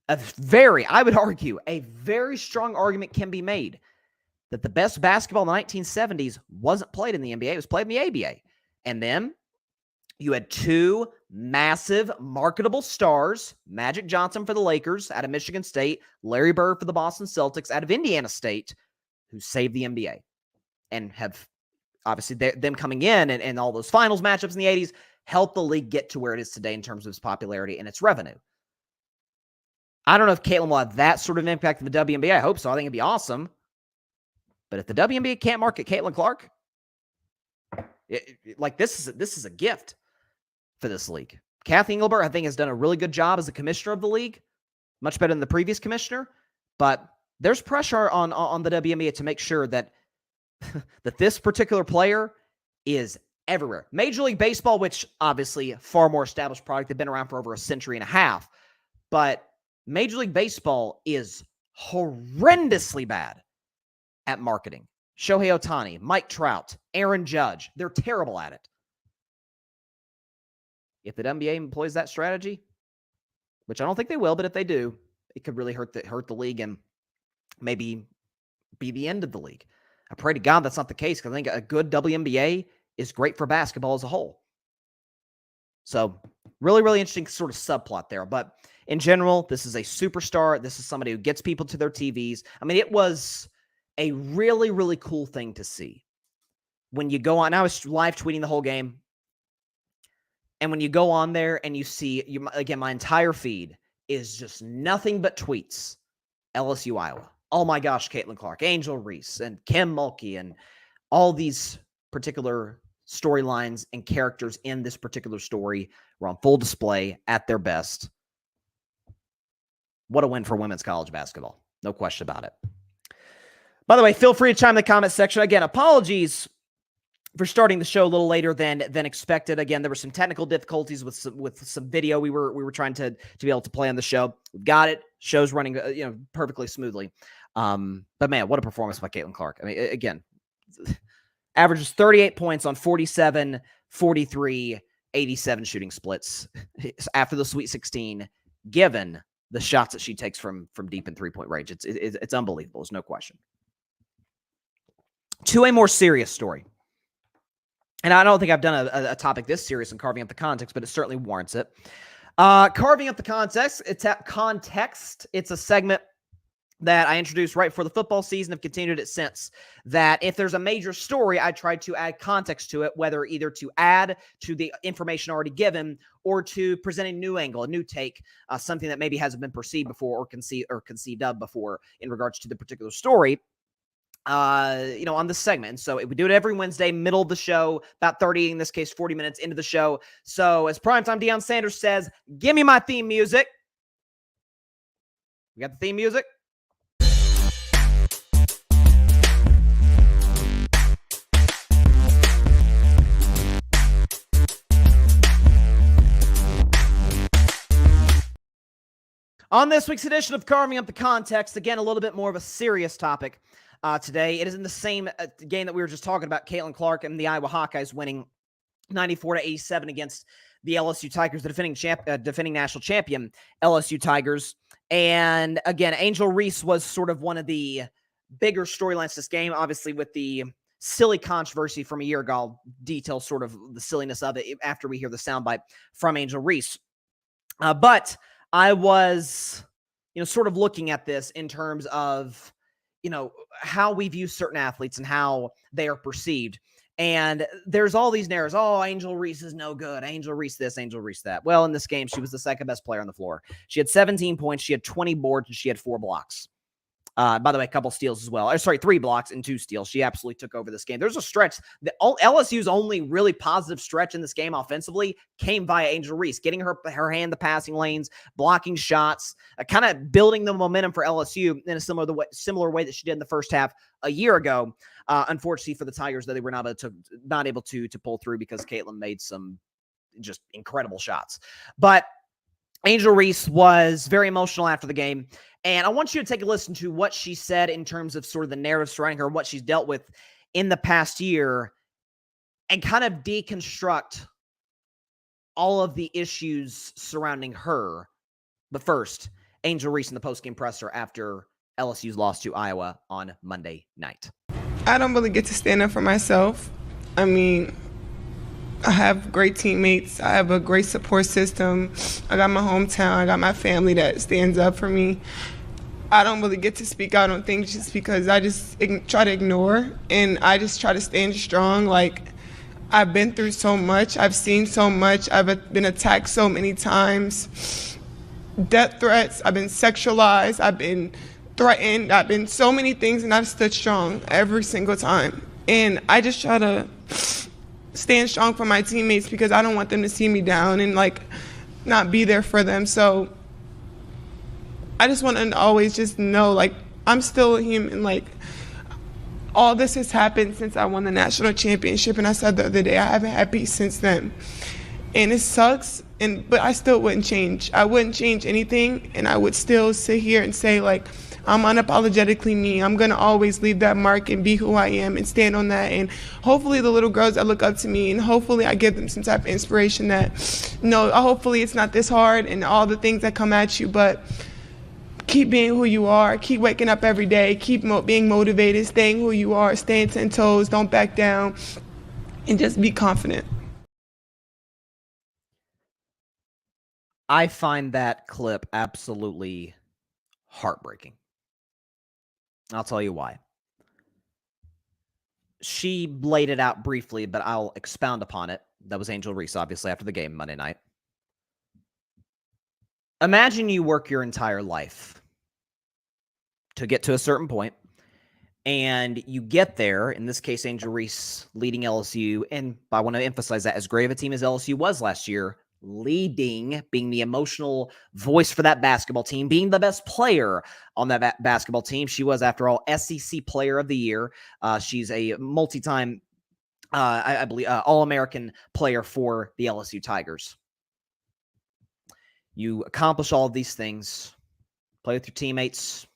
I would argue, a very strong argument can be made that the best basketball in the 1970s wasn't played in the NBA. It was played in the ABA. And then you had two massive marketable stars, Magic Johnson for the Lakers out of Michigan State, Larry Bird for the Boston Celtics out of Indiana State, who saved the NBA and have obviously them coming in and all those finals matchups in the 80s helped the league get to where it is today in terms of its popularity and its revenue. I don't know if Caitlin will have that sort of impact in the WNBA. I hope so. I think it'd be awesome. But if the WNBA can't market Caitlin Clark, this is a gift for this league. Kathy Engelbert, I think, has done a really good job as the commissioner of the league, much better than the previous commissioner. But there's pressure on the WNBA to make sure that that this particular player is everywhere. Major League Baseball, which obviously a far more established product, they've been around for over a century and a half, but Major League Baseball is horrendously bad at marketing. Shohei Ohtani, Mike Trout, Aaron Judge, they're terrible at it. If the WNBA employs that strategy, which I don't think they will, but if they do, it could really hurt the league and maybe be the end of the league. I pray to God that's not the case, because I think a good WNBA is great for basketball as a whole. So really, really interesting sort of subplot there. But in general, this is a superstar. This is somebody who gets people to their TVs. I mean, it was a really, really cool thing to see. When you go on, I was live tweeting the whole game. And when you go on there and you see, again, my entire feed is just nothing but tweets. LSU, Iowa. Oh my gosh, Caitlin Clark, Angel Reese, and Kim Mulkey, and all these particular storylines and characters in this particular story were on full display at their best. What a win for women's college basketball. No question about it. By the way, feel free to chime in the comment section. Again, apologies for starting the show a little later than expected. Again, there were some technical difficulties with some video we were trying to be able to play on the show. We've got it. Show's running perfectly smoothly. But man, what a performance by Caitlin Clark. I mean, again, averages 38 points on 47, 43, 87 shooting splits after the Sweet 16, given the shots that she takes from deep in three-point range. It's unbelievable. There's no question. To a more serious story. And I don't think I've done a topic this serious in carving up the context, but it certainly warrants it. Carving up the context. It's a segment that I introduced right before the football season. I've continued it since. That if there's a major story, I try to add context to it, whether either to add to the information already given or to present a new angle, a new take, something that maybe hasn't been perceived before or conceived of before in regards to the particular story. On this segment. And so we do it every Wednesday, middle of the show, about 30, in this case, 40 minutes into the show. So as Primetime Deion Sanders says, give me my theme music. We got the theme music. On this week's edition of Carving Up the Context, again, a little bit more of a serious topic. today. It is in the same game that we were just talking about, Caitlin Clark and the Iowa Hawkeyes winning 94-87 against the LSU Tigers, the defending national champion LSU Tigers. And again, Angel Reese was sort of one of the bigger storylines this game, obviously with the silly controversy from a year ago. I'll detail sort of the silliness of it after we hear the soundbite from Angel Reese. But I was, sort of looking at this in terms of, how we view certain athletes and how they are perceived. And there's all these narratives. Oh, Angel Reese is no good. Angel Reese this, Angel Reese that. Well, in this game, she was the second best player on the floor. She had 17 points. She had 20 boards, and she had 4 blocks. By the way, a couple steals as well. 3 blocks and 2 steals. She absolutely took over this game. There's a stretch. LSU's only really positive stretch in this game offensively came via Angel Reese, getting her hand the passing lanes, blocking shots, kind of building the momentum for LSU in a similar way that she did in the first half a year ago. Unfortunately for the Tigers, that they were not able to pull through because Caitlin made some just incredible shots. But Angel Reese was very emotional after the game. And I want you to take a listen to what she said in terms of sort of the narrative surrounding her, what she's dealt with in the past year, and kind of deconstruct all of the issues surrounding her. But first, Angel Reese in the postgame presser after LSU's loss to Iowa on Monday night. I don't really get to stand up for myself. I mean, I have great teammates. I have a great support system. I got my hometown. I got my family that stands up for me. I don't really get to speak out on things just because I just try to ignore, and I just try to stand strong. Like, I've been through so much. I've seen so much. I've been attacked so many times. Death threats. I've been sexualized. I've been threatened. I've been so many things, and I've stood strong every single time. And I just try to stand strong for my teammates because I don't want them to see me down and, like, not be there for them. So I just want to always just know, like, I'm still a human. Like, all this has happened since I won the national championship, and I said the other day I haven't had peace since then. And it sucks, but I still wouldn't change. I wouldn't change anything, and I would still sit here and say, like, I'm unapologetically me. I'm going to always leave that mark and be who I am and stand on that. And hopefully the little girls that look up to me, and hopefully I give them some type of inspiration that, hopefully it's not this hard and all the things that come at you, but keep being who you are. Keep waking up every day. Keep being motivated, staying who you are, staying 10 toes, don't back down, and just be confident. I find that clip absolutely heartbreaking. I'll tell you why. She laid it out briefly, but I'll expound upon it. That was Angel Reese, obviously, after the game Monday night. Imagine you work your entire life to get to a certain point, and you get there, in this case, Angel Reese leading LSU, and I want to emphasize that as great of a team as LSU was last year, leading, being the emotional voice for that basketball team, being the best player on that basketball team. She was, after all, SEC Player of the Year. She's a multi-time, I believe, All-American player for the LSU Tigers. You accomplish all of these things, play with your teammates,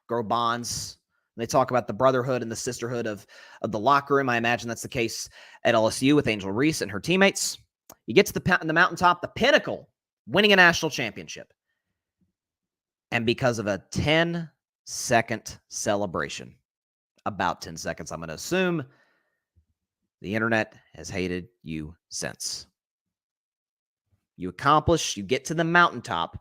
grow bonds. They talk about the brotherhood and the sisterhood of the locker room. I imagine that's the case at LSU with Angel Reese and her teammates. You get to the mountaintop, the pinnacle, winning a national championship. And because of a 10-second celebration, about 10 seconds, I'm going to assume, the internet has hated you since. You get to the mountaintop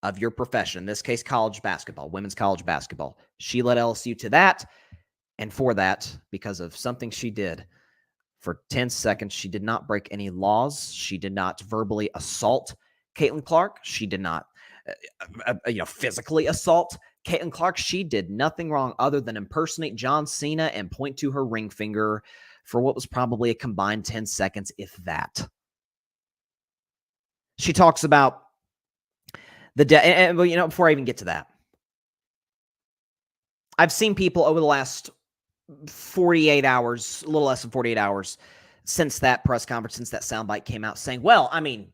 of your profession, in this case, college basketball, women's college basketball. She led LSU to that, and for that, because of something she did, for 10 seconds, she did not break any laws. She did not verbally assault Caitlin Clark. She did not physically assault Caitlin Clark. She did nothing wrong other than impersonate John Cena and point to her ring finger for what was probably a combined 10 seconds, if that. She talks about before I even get to that, I've seen people over the last 48 hours, a little less than 48 hours, since that press conference, since that soundbite came out, saying, well, I mean,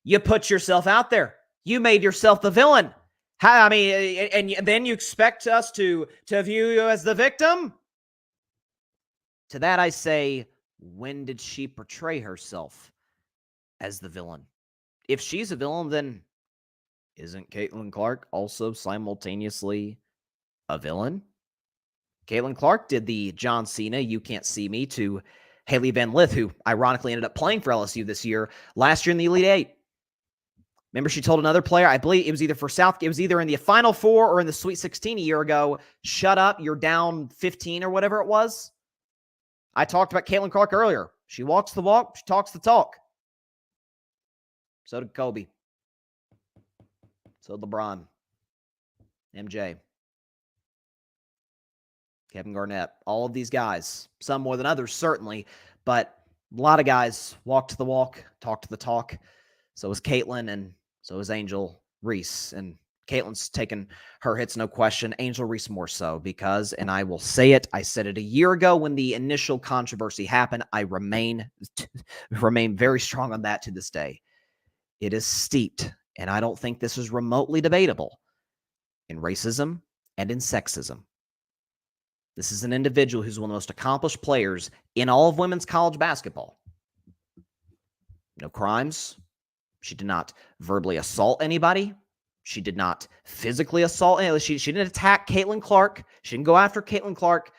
you put yourself out there. You made yourself the villain. And then you expect us to view you as the victim? To that I say, when did she portray herself as the villain? If she's a villain, then isn't Caitlin Clark also simultaneously a villain? Caitlin Clark did the John Cena, you can't see me, to Haley Van Lith, who ironically ended up playing for LSU this year, last year in the Elite Eight. Remember, she told another player, I believe it was either for South, it was either in the Final Four or in the Sweet 16 a year ago, shut up, you're down 15 or whatever it was. I talked about Caitlin Clark earlier. She walks the walk, she talks the talk. So did Kobe. So did LeBron. MJ. Kevin Garnett. All of these guys. Some more than others, certainly. But a lot of guys walked the walk, talked the talk. So was Caitlin, and so is Angel Reese. And Caitlin's taken her hits, no question. Angel Reese more so because, and I will say it, I said it a year ago when the initial controversy happened. I remain very strong on that to this day. It is steeped, and I don't think this is remotely debatable, in racism and in sexism. This is an individual who's one of the most accomplished players in all of women's college basketball. No crimes. She did not verbally assault anybody. She did not physically assault anybody. She didn't attack Caitlin Clark. She didn't go after Caitlin Clark.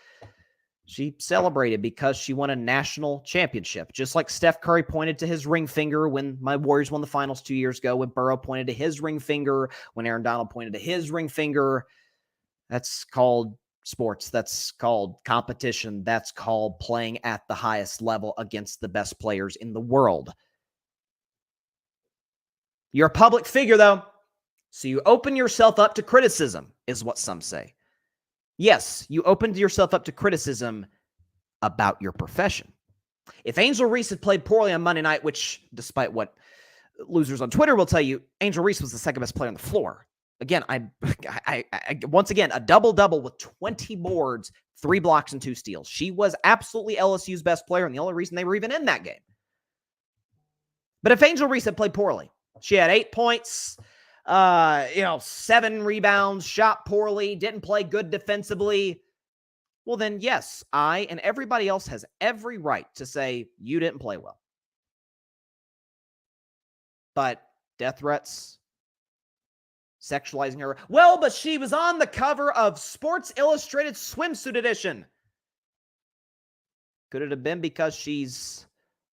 She celebrated because she won a national championship. Just like Steph Curry pointed to his ring finger when my Warriors won the finals 2 years ago, when Burrow pointed to his ring finger, when Aaron Donald pointed to his ring finger. That's called sports. That's called competition. That's called playing at the highest level against the best players in the world. You're a public figure, though, so you open yourself up to criticism, is what some say. Yes, you opened yourself up to criticism about your profession. If Angel Reese had played poorly on Monday night, which, despite what losers on Twitter will tell you, Angel Reese was the second best player on the floor. Again, I once again, a double-double with 20 boards, 3 blocks, and 2 steals. She was absolutely LSU's best player, and the only reason they were even in that game. But if Angel Reese had played poorly, she had 8 points, 7 rebounds, shot poorly, didn't play good defensively. Well, then, yes, I and everybody else has every right to say you didn't play well. But death threats, sexualizing her. Well, but she was on the cover of Sports Illustrated Swimsuit Edition. Could it have been because she's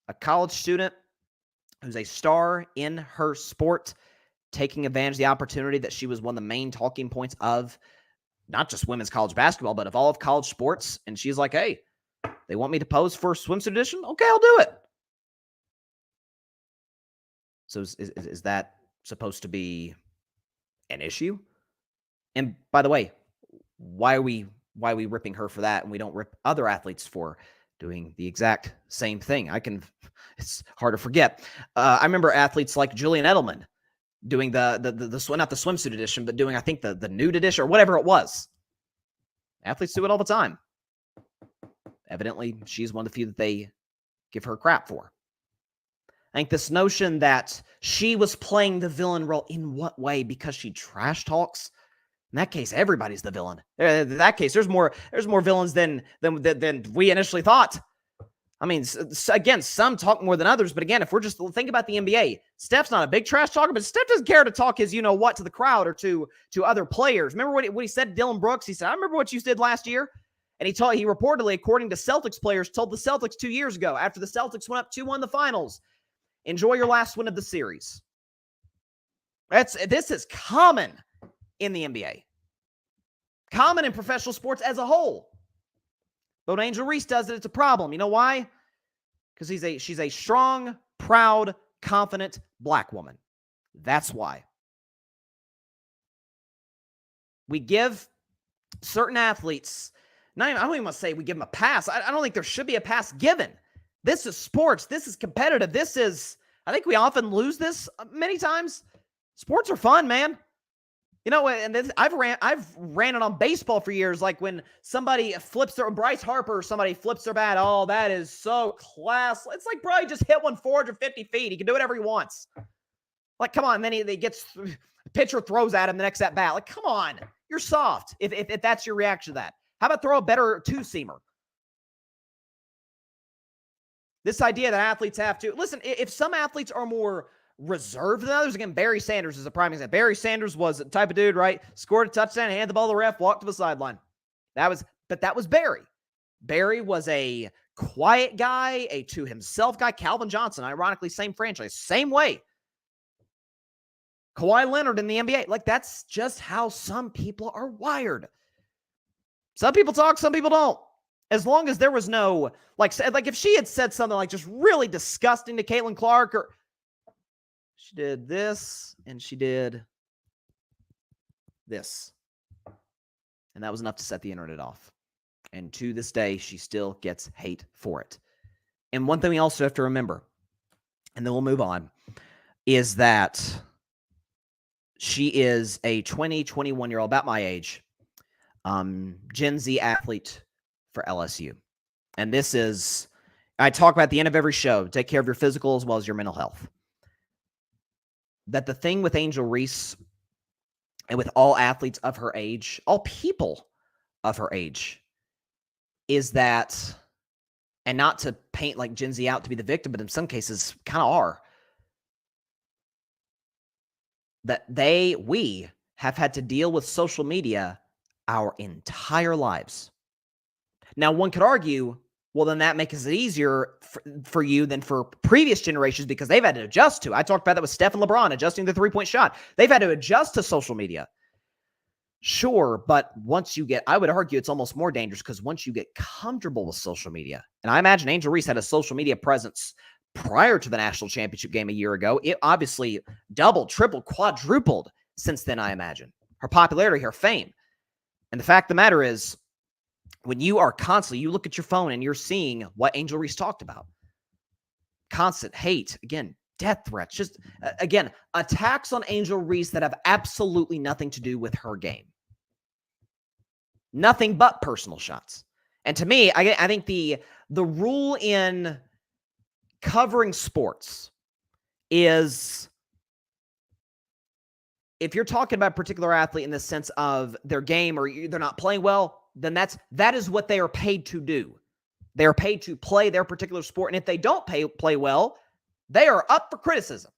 a college student who's a star in her sport, taking advantage of the opportunity that she was one of the main talking points of not just women's college basketball, but of all of college sports? And she's like, hey, they want me to pose for swimsuit edition? Okay, I'll do it. So is that supposed to be an issue? And by the way, why are we ripping her for that and we don't rip other athletes for doing the exact same thing? It's hard to forget. I remember athletes like Julian Edelman doing not the swimsuit edition, but doing, I think, the nude edition or whatever it was. Athletes do it all the time. Evidently, she's one of the few that they give her crap for. I think this notion that she was playing the villain role, in what way? Because she trash talks? In that case, everybody's the villain. In that case, there's more villains than we initially thought. I mean, again, some talk more than others, but again, if we're just think about the NBA, Steph's not a big trash talker, but Steph doesn't care to talk his you-know-what to the crowd or to other players. Remember what he said to Dylan Brooks? He said, I remember what you did last year. And he reportedly, according to Celtics players, told the Celtics 2 years ago, after the Celtics went up 2-1 in the finals, enjoy your last win of the series. This is common in the NBA. Common in professional sports as a whole. But when Angel Reese does it, it's a problem. You know why? Because she's a strong, proud, confident black woman. That's why. We give certain athletes, I don't even want to say we give them a pass. I don't think there should be a pass given. This is sports. This is competitive. I think we often lose this many times. Sports are fun, man. You know, and I've ran it on baseball for years. Like when somebody Bryce Harper or somebody flips their bat. Oh, that is so class. It's like, bro, he just hit one 450 feet. He can do whatever he wants. Like, come on. Then he gets, pitcher throws at him the next at bat. Like, come on. You're soft if that's your reaction to that. How about throw a better two-seamer? This idea that athletes have to listen, if some athletes are more reserved than others, again, Barry Sanders is a prime example. Barry Sanders was the type of dude, right? Scored a touchdown, handed the ball to the ref, walked to the sideline. That was Barry. Barry was a quiet guy, a to himself guy. Calvin Johnson, ironically, same franchise, same way. Kawhi Leonard in the NBA. Like, that's just how some people are wired. Some people talk, some people don't. As long as there was no, like if she had said something like just really disgusting to Caitlin Clark, or she did this and she did this, and that was enough to set the internet off. And to this day, she still gets hate for it. And one thing we also have to remember, and then we'll move on, is that she is a 20, 21-year-old, about my age, Gen Z athlete for LSU. And this is, I talk about at the end of every show, take care of your physical as well as your mental health. That the thing with Angel Reese and with all athletes of her age, all people of her age, is that, and not to paint like Gen Z out to be the victim, but in some cases kind of are, that we have had to deal with social media our entire lives. Now, one could argue, well, then that makes it easier for you than for previous generations because they've had to adjust to. I talked about that with Steph and LeBron adjusting the three-point shot. They've had to adjust to social media. Sure, but once you get, I would argue it's almost more dangerous because once you get comfortable with social media, and I imagine Angel Reese had a social media presence prior to the national championship game a year ago. It obviously doubled, tripled, quadrupled since then, I imagine. Her popularity, her fame. And the fact of the matter is, when you are constantly, you look at your phone and you're seeing what Angel Reese talked about. Constant hate, again, death threats, just, again, attacks on Angel Reese that have absolutely nothing to do with her game. Nothing but personal shots. And to me, I think the rule in covering sports is, if you're talking about a particular athlete in the sense of their game or they're not playing well, then that is what they are paid to do. They are paid to play their particular sport. And if they don't play well, they are up for criticism.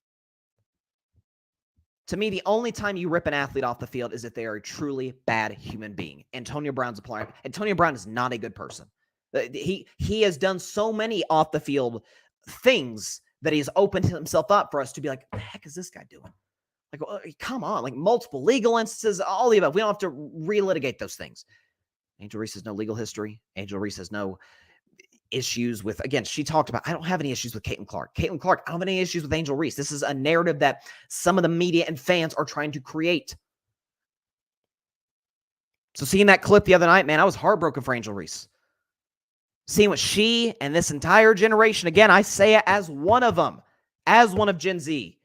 To me, the only time you rip an athlete off the field is if they are a truly bad human being. Antonio Brown's a player. Antonio Brown is not a good person. He has done so many off the field things that he's opened himself up for us to be like, what the heck is this guy doing? Like, well, come on, like multiple legal instances, all the above. We don't have to relitigate those things. Angel Reese has no legal history. Angel Reese has no issues with, again, she talked about, I don't have any issues with Caitlin Clark. Caitlin Clark, I don't have any issues with Angel Reese. This is a narrative that some of the media and fans are trying to create. So seeing that clip the other night, man, I was heartbroken for Angel Reese. Seeing what she and this entire generation, again, I say it as one of them, as one of Gen Z.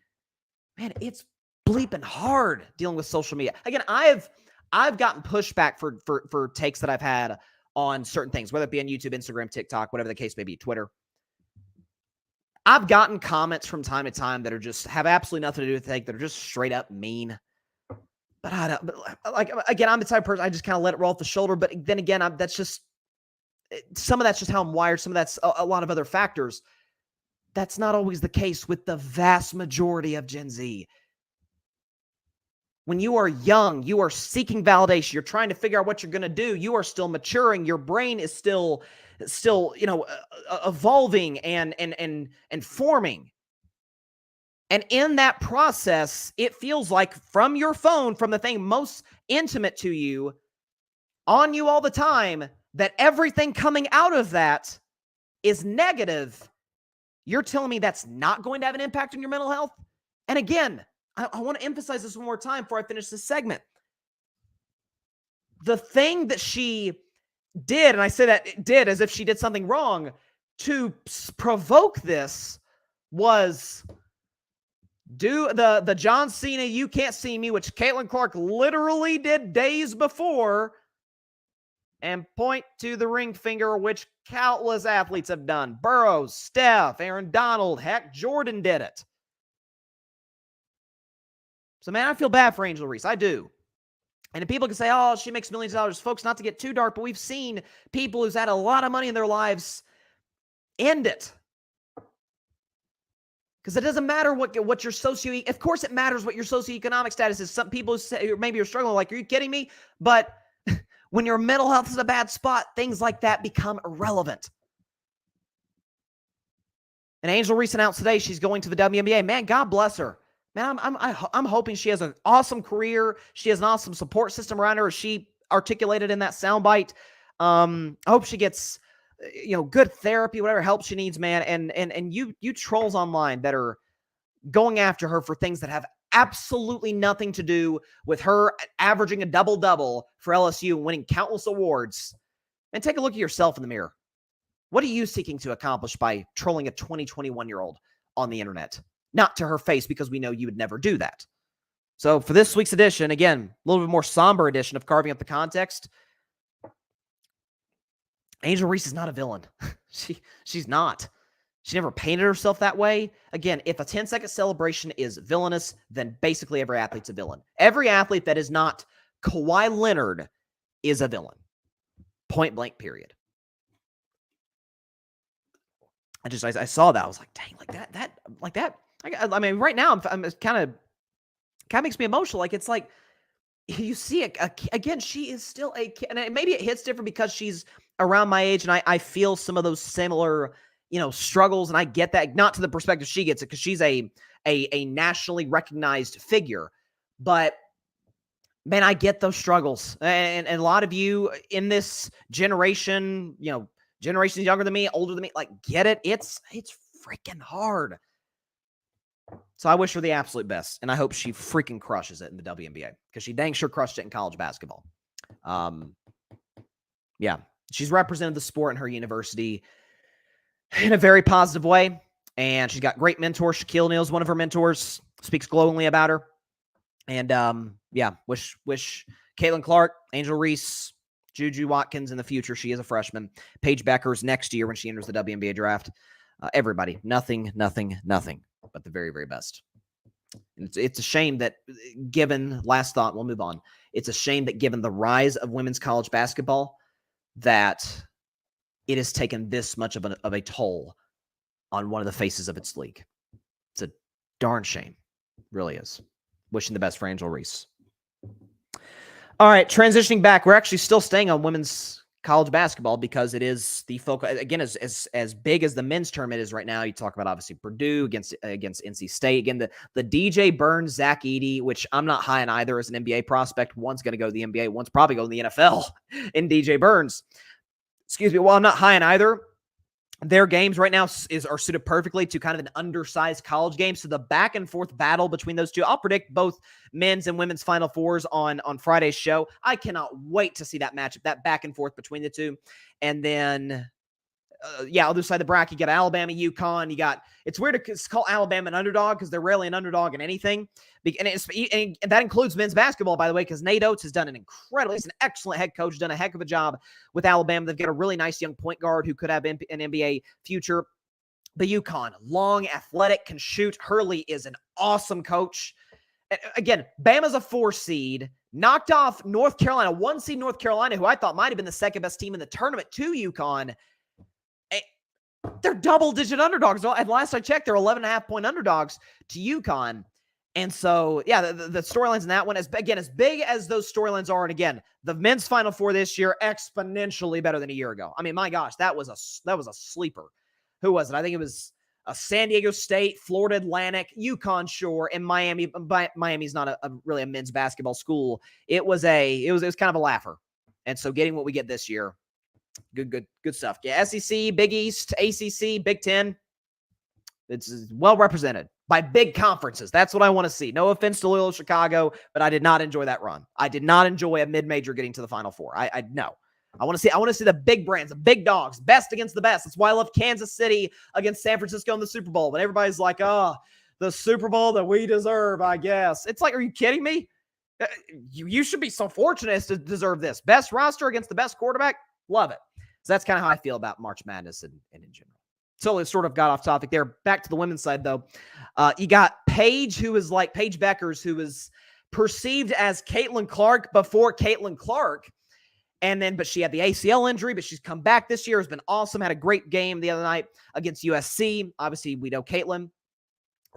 Man, it's bleeping hard dealing with social media. Again, I've gotten pushback for takes that I've had on certain things, whether it be on YouTube, Instagram, TikTok, whatever the case may be, Twitter. I've gotten comments from time to time that are just have absolutely nothing to do with the take, that are just straight up mean. But I don't, like, again, I'm the type of person, I just kind of let it roll off the shoulder. But then again, that's just, some of that's just how I'm wired. Some of that's a lot of other factors. That's not always the case with the vast majority of Gen Z. When you are young, you are seeking validation. You're trying to figure out what you're going to do. You are still maturing. Your brain is still, evolving and forming. And in that process, it feels like from your phone, from the thing most intimate to you, on you all the time, that everything coming out of that is negative. You're telling me that's not going to have an impact on your mental health? And again, I want to emphasize this one more time before I finish this segment. The thing that she did, and I say that did as if she did something wrong, to provoke this was do the John Cena "You Can't See Me," which Caitlin Clark literally did days before, and point to the ring finger, which countless athletes have done. Burrows, Steph, Aaron Donald, heck, Jordan did it. So, man, I feel bad for Angel Reese. I do. And if people can say, oh, she makes millions of dollars. Folks, not to get too dark, but we've seen people who's had a lot of money in their lives end it Because it doesn't matter what your of course it matters what your socioeconomic status is. Some people say, maybe you're struggling, like, are you kidding me? But when your mental health is in a bad spot, things like that become irrelevant. And Angel Reese announced today she's going to the WNBA. Man, God bless her. Man, I'm hoping she has an awesome career. She has an awesome support system around her, as she articulated in that soundbite. I hope she gets good therapy, whatever help she needs, man. And you trolls online that are going after her for things that have absolutely nothing to do with her averaging a double-double for LSU and winning countless awards. And take a look at yourself in the mirror. What are you seeking to accomplish by trolling a 21-year-old on the internet? Not to her face, because we know you would never do that. So for this week's edition, again, a little bit more somber edition of Carving Up the Context, Angel Reese is not a villain. She's not. She never painted herself that way. Again, if a 10-second celebration is villainous, then basically every athlete's a villain. Every athlete that is not Kawhi Leonard is a villain. Point blank, period. I saw that. I was like, dang, like that. I mean, right now, I'm kind of makes me emotional. Like, it's like, you see it again. She is still a kid, and maybe it hits different because she's around my age, and I feel some of those similar, struggles, and I get that. Not to the perspective she gets it, because she's a nationally recognized figure, but man, I get those struggles, and a lot of you in this generation, generations younger than me, older than me, like, get it. It's freaking hard. So I wish her the absolute best, and I hope she freaking crushes it in the WNBA, because she dang sure crushed it in college basketball. Yeah, she's represented the sport in her university in a very positive way, and she's got great mentors. Shaquille O'Neal is one of her mentors, speaks glowingly about her. And wish Caitlin Clark, Angel Reese, Juju Watkins in the future. She is a freshman. Paige Beckers next year when she enters the WNBA draft. Everybody, nothing but the very, very best. And it's a shame that, given, last thought, we'll move on. It's a shame that, given the rise of women's college basketball, that it has taken this much of a toll on one of the faces of its league. It's a darn shame. It really is. Wishing the best for Angel Reese. All right, transitioning back, we're actually still staying on women's college basketball, because it is the focus, again, as big as the men's tournament is right now. You talk about, obviously, Purdue against NC State. Again, the DJ Burns, Zach Edey, which I'm not high on either as an NBA prospect. One's going to go to the NBA, one's probably going to the NFL in DJ Burns. Excuse me. Well, I'm not high on either. Their games right now are suited perfectly to kind of an undersized college game. So the back and forth battle between those two, I'll predict both men's and women's Final Fours on Friday's show. I cannot wait to see that matchup, that back and forth between the two. And then, other side of the bracket, you got Alabama, UConn. It's weird to call Alabama an underdog, because they're rarely an underdog in anything. And that includes men's basketball, by the way, because Nate Oates has done he's an excellent head coach, done a heck of a job with Alabama. They've got a really nice young point guard who could have an NBA future. But UConn, long, athletic, can shoot. Hurley is an awesome coach. And again, Bama's a 4 seed, knocked off North Carolina, 1 seed North Carolina, who I thought might have been the second best team in the tournament, to UConn. They're double-digit underdogs. And last I checked, they're 11.5-point underdogs to UConn. And so, the storylines in that one, as big as those storylines are, and again, the men's Final Four this year, exponentially better than a year ago. I mean, my gosh, that was a sleeper. Who was it? I think it was San Diego State, Florida Atlantic, UConn, sure, and Miami. Miami's not really a men's basketball school. It was kind of a laugher. And so, getting what we get this year, good stuff. Yeah, SEC, Big East, ACC, Big Ten. It's well represented by big conferences. That's what I want to see. No offense to Loyola Chicago, but I did not enjoy that run. I did not enjoy a mid-major getting to the Final Four. No. I want to see the big brands, the big dogs, best against the best. That's why I love Kansas City against San Francisco in the Super Bowl. But everybody's like, the Super Bowl that we deserve, I guess. It's like, are you kidding me? You should be so fortunate to deserve this. Best roster against the best quarterback. Love it. So that's kind of how I feel about March Madness and in general. So it sort of got off topic there. Back to the women's side, though. You got Paige, who is like Paige Beckers, who is perceived as Caitlin Clark before Caitlin Clark. But she had the ACL injury, but she's come back this year. Has been awesome. Had a great game the other night against USC. Obviously, we know Caitlin.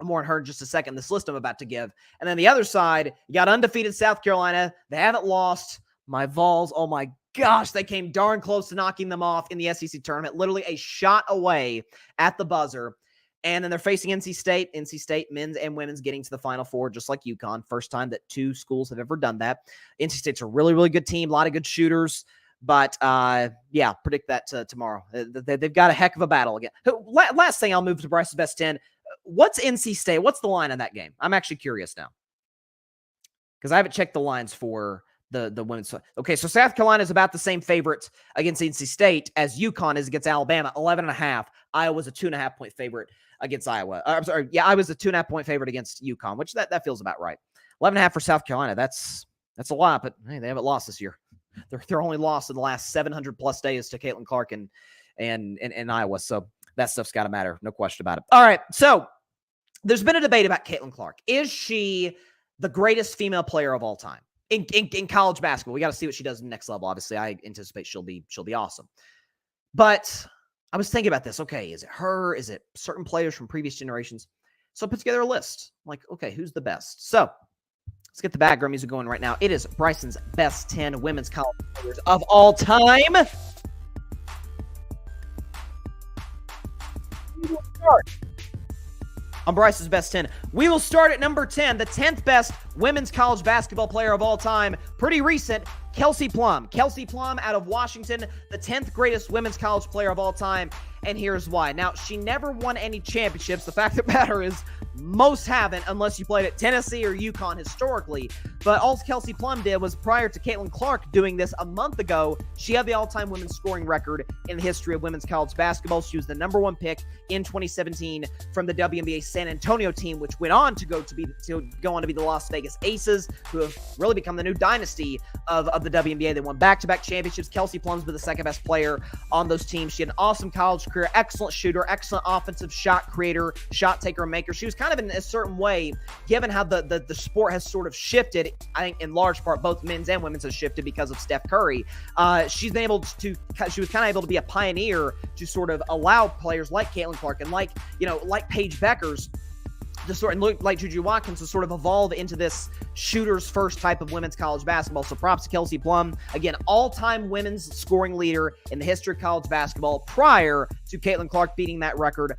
More on her in just a second, this list I'm about to give. And then the other side, you got undefeated South Carolina. They haven't lost. My Vols, oh my gosh, they came darn close to knocking them off in the SEC tournament. Literally a shot away at the buzzer. And then they're facing NC State. NC State men's and women's getting to the Final Four, just like UConn. First time that two schools have ever done that. NC State's a really, really good team. A lot of good shooters. But, yeah, predict that tomorrow. They've got a heck of a battle again. Last thing, I'll move to Bryce's best 10. What's NC State? What's the line on that game? I'm actually curious now because I haven't checked the lines for the women's. Okay, so South Carolina is about the same favorite against NC State as UConn is against Alabama, 11.5. Iowa's a 2.5-point favorite against Iowa. I'm sorry, yeah, Iowa's a 2.5-point favorite against UConn, which that feels about right. 11.5 for South Carolina. That's a lot, but hey, they haven't lost this year. They're only lost in the last 700 plus days to Caitlin Clark and Iowa. So that stuff's got to matter. No question about it. All right. So there's been a debate about Caitlin Clark. Is she the greatest female player of all time in college basketball? We got to see what she does in the next level. Obviously, I anticipate she'll be awesome. But I was thinking about this. Okay, is it her? Is it certain players from previous generations? So I put together a list. I'm like, okay, who's the best? So let's get the background music going right now. It is Bryson's best 10 women's college players of all time. We will start on Bryce's best 10. We will start at number 10, the 10th best women's college basketball player of all time. Pretty recent, Kelsey Plum. Kelsey Plum out of Washington, the 10th greatest women's college player of all time. And here's why. Now, she never won any championships. The fact of the matter is most haven't unless you played at Tennessee or UConn historically. But all Kelsey Plum did was prior to Caitlin Clark doing this a month ago, she had the all-time women's scoring record in the history of women's college basketball. She was the number 1 pick in 2017 from the WNBA San Antonio team, which went on to go on to be the Las Vegas Aces, who have really become the new dynasty of the WNBA. They won back-to-back championships. Kelsey Plum's been the second best player on those teams. She had an awesome college career, excellent shooter, excellent offensive shot creator, shot taker, and maker. She was kind of in a certain way, given how the sport has sort of shifted, I think in large part, both men's and women's has shifted because of Steph Curry. She was kind of able to be a pioneer to sort of allow players like Caitlin Clark and like Paige Beckers to sort of look like Juju Watkins to sort of evolve into this shooter's first type of women's college basketball. So props to Kelsey Plum. Again, all-time women's scoring leader in the history of college basketball prior to Caitlin Clark beating that record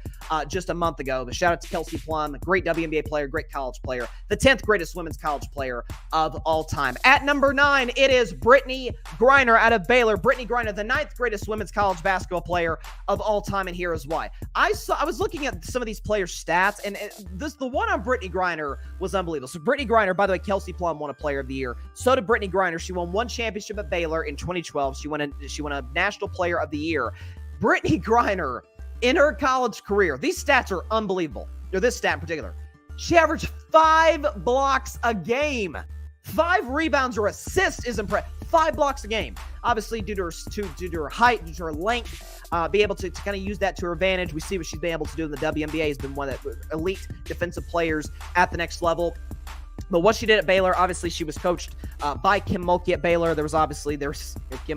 just a month ago. But shout out to Kelsey Plum, great WNBA player, great college player, the 10th greatest women's college player of all time. At number 9, it is Brittney Griner out of Baylor. Brittney Griner, the 9th greatest women's college basketball player of all time, and here is why. I was looking at some of these players' stats, and the one on Brittney Griner was unbelievable. So Brittney Griner, by the way, Kelsey Plum won a Player of the Year. So did Brittney Griner. She won 1 championship at Baylor in 2012. She won a National Player of the Year. Brittney Griner, in her college career, these stats are unbelievable. This stat in particular. She averaged 5 blocks a game. 5 rebounds or assists is impressive. 5 blocks a game. Obviously, due to her height, due to her length, be able to kind of use that to her advantage. We see what she's been able to do in the WNBA. Has been one of the elite defensive players at the next level. But what she did at Baylor, obviously she was coached by Kim Mulkey at Baylor. Kim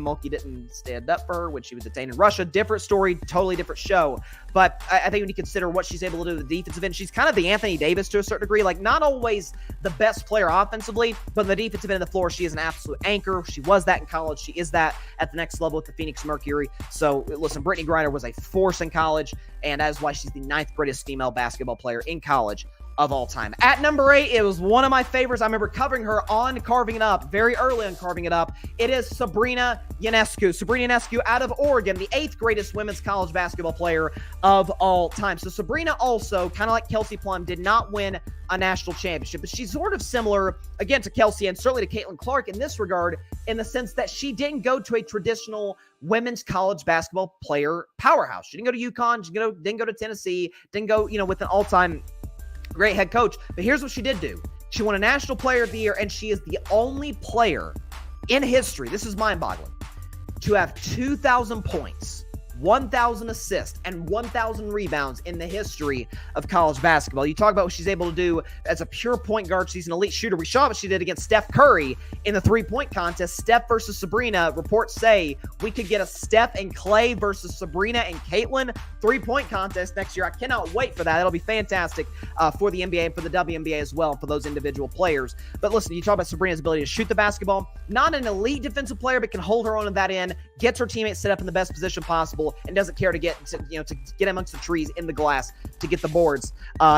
Mulkey didn't stand up for her when she was detained in Russia. Different story, totally different show. But I think when you consider what she's able to do in the defensive end, she's kind of the Anthony Davis to a certain degree. Like, not always the best player offensively, but on the defensive end of the floor, she is an absolute anchor. She was that in college. She is that at the next level with the Phoenix Mercury. So, listen, Brittney Griner was a force in college, and that is why she's the 9th greatest female basketball player in college of all time. At number 8, it was one of my favorites. I remember covering her on Carving It Up, very early on Carving It Up. It is Sabrina Ionescu. Sabrina Ionescu out of Oregon, the 8th greatest women's college basketball player of all time. So Sabrina also, kind of like Kelsey Plum, did not win a national championship, but she's sort of similar, again, to Kelsey and certainly to Caitlin Clark in this regard, in the sense that she didn't go to a traditional women's college basketball player powerhouse. She didn't go to UConn, she didn't go to Tennessee, didn't go, with an all-time great head coach. But here's what she did do. She won a National Player of the Year, and she is the only player in history, this is mind-boggling, to have 2,000 points, 1,000 assists and 1,000 rebounds in the history of college basketball. You talk about what she's able to do as a pure point guard. She's an elite shooter. We saw what she did against Steph Curry in the three-point contest. Steph versus Sabrina. Reports say we could get a Steph and Clay versus Sabrina and Caitlin three-point contest next year. I cannot wait for that. It'll be fantastic for the NBA and for the WNBA as well, for those individual players. But listen, you talk about Sabrina's ability to shoot the basketball. Not an elite defensive player, but can hold her own in that end, gets her teammates set up in the best position possible, and doesn't care to get amongst the trees in the glass to get the boards.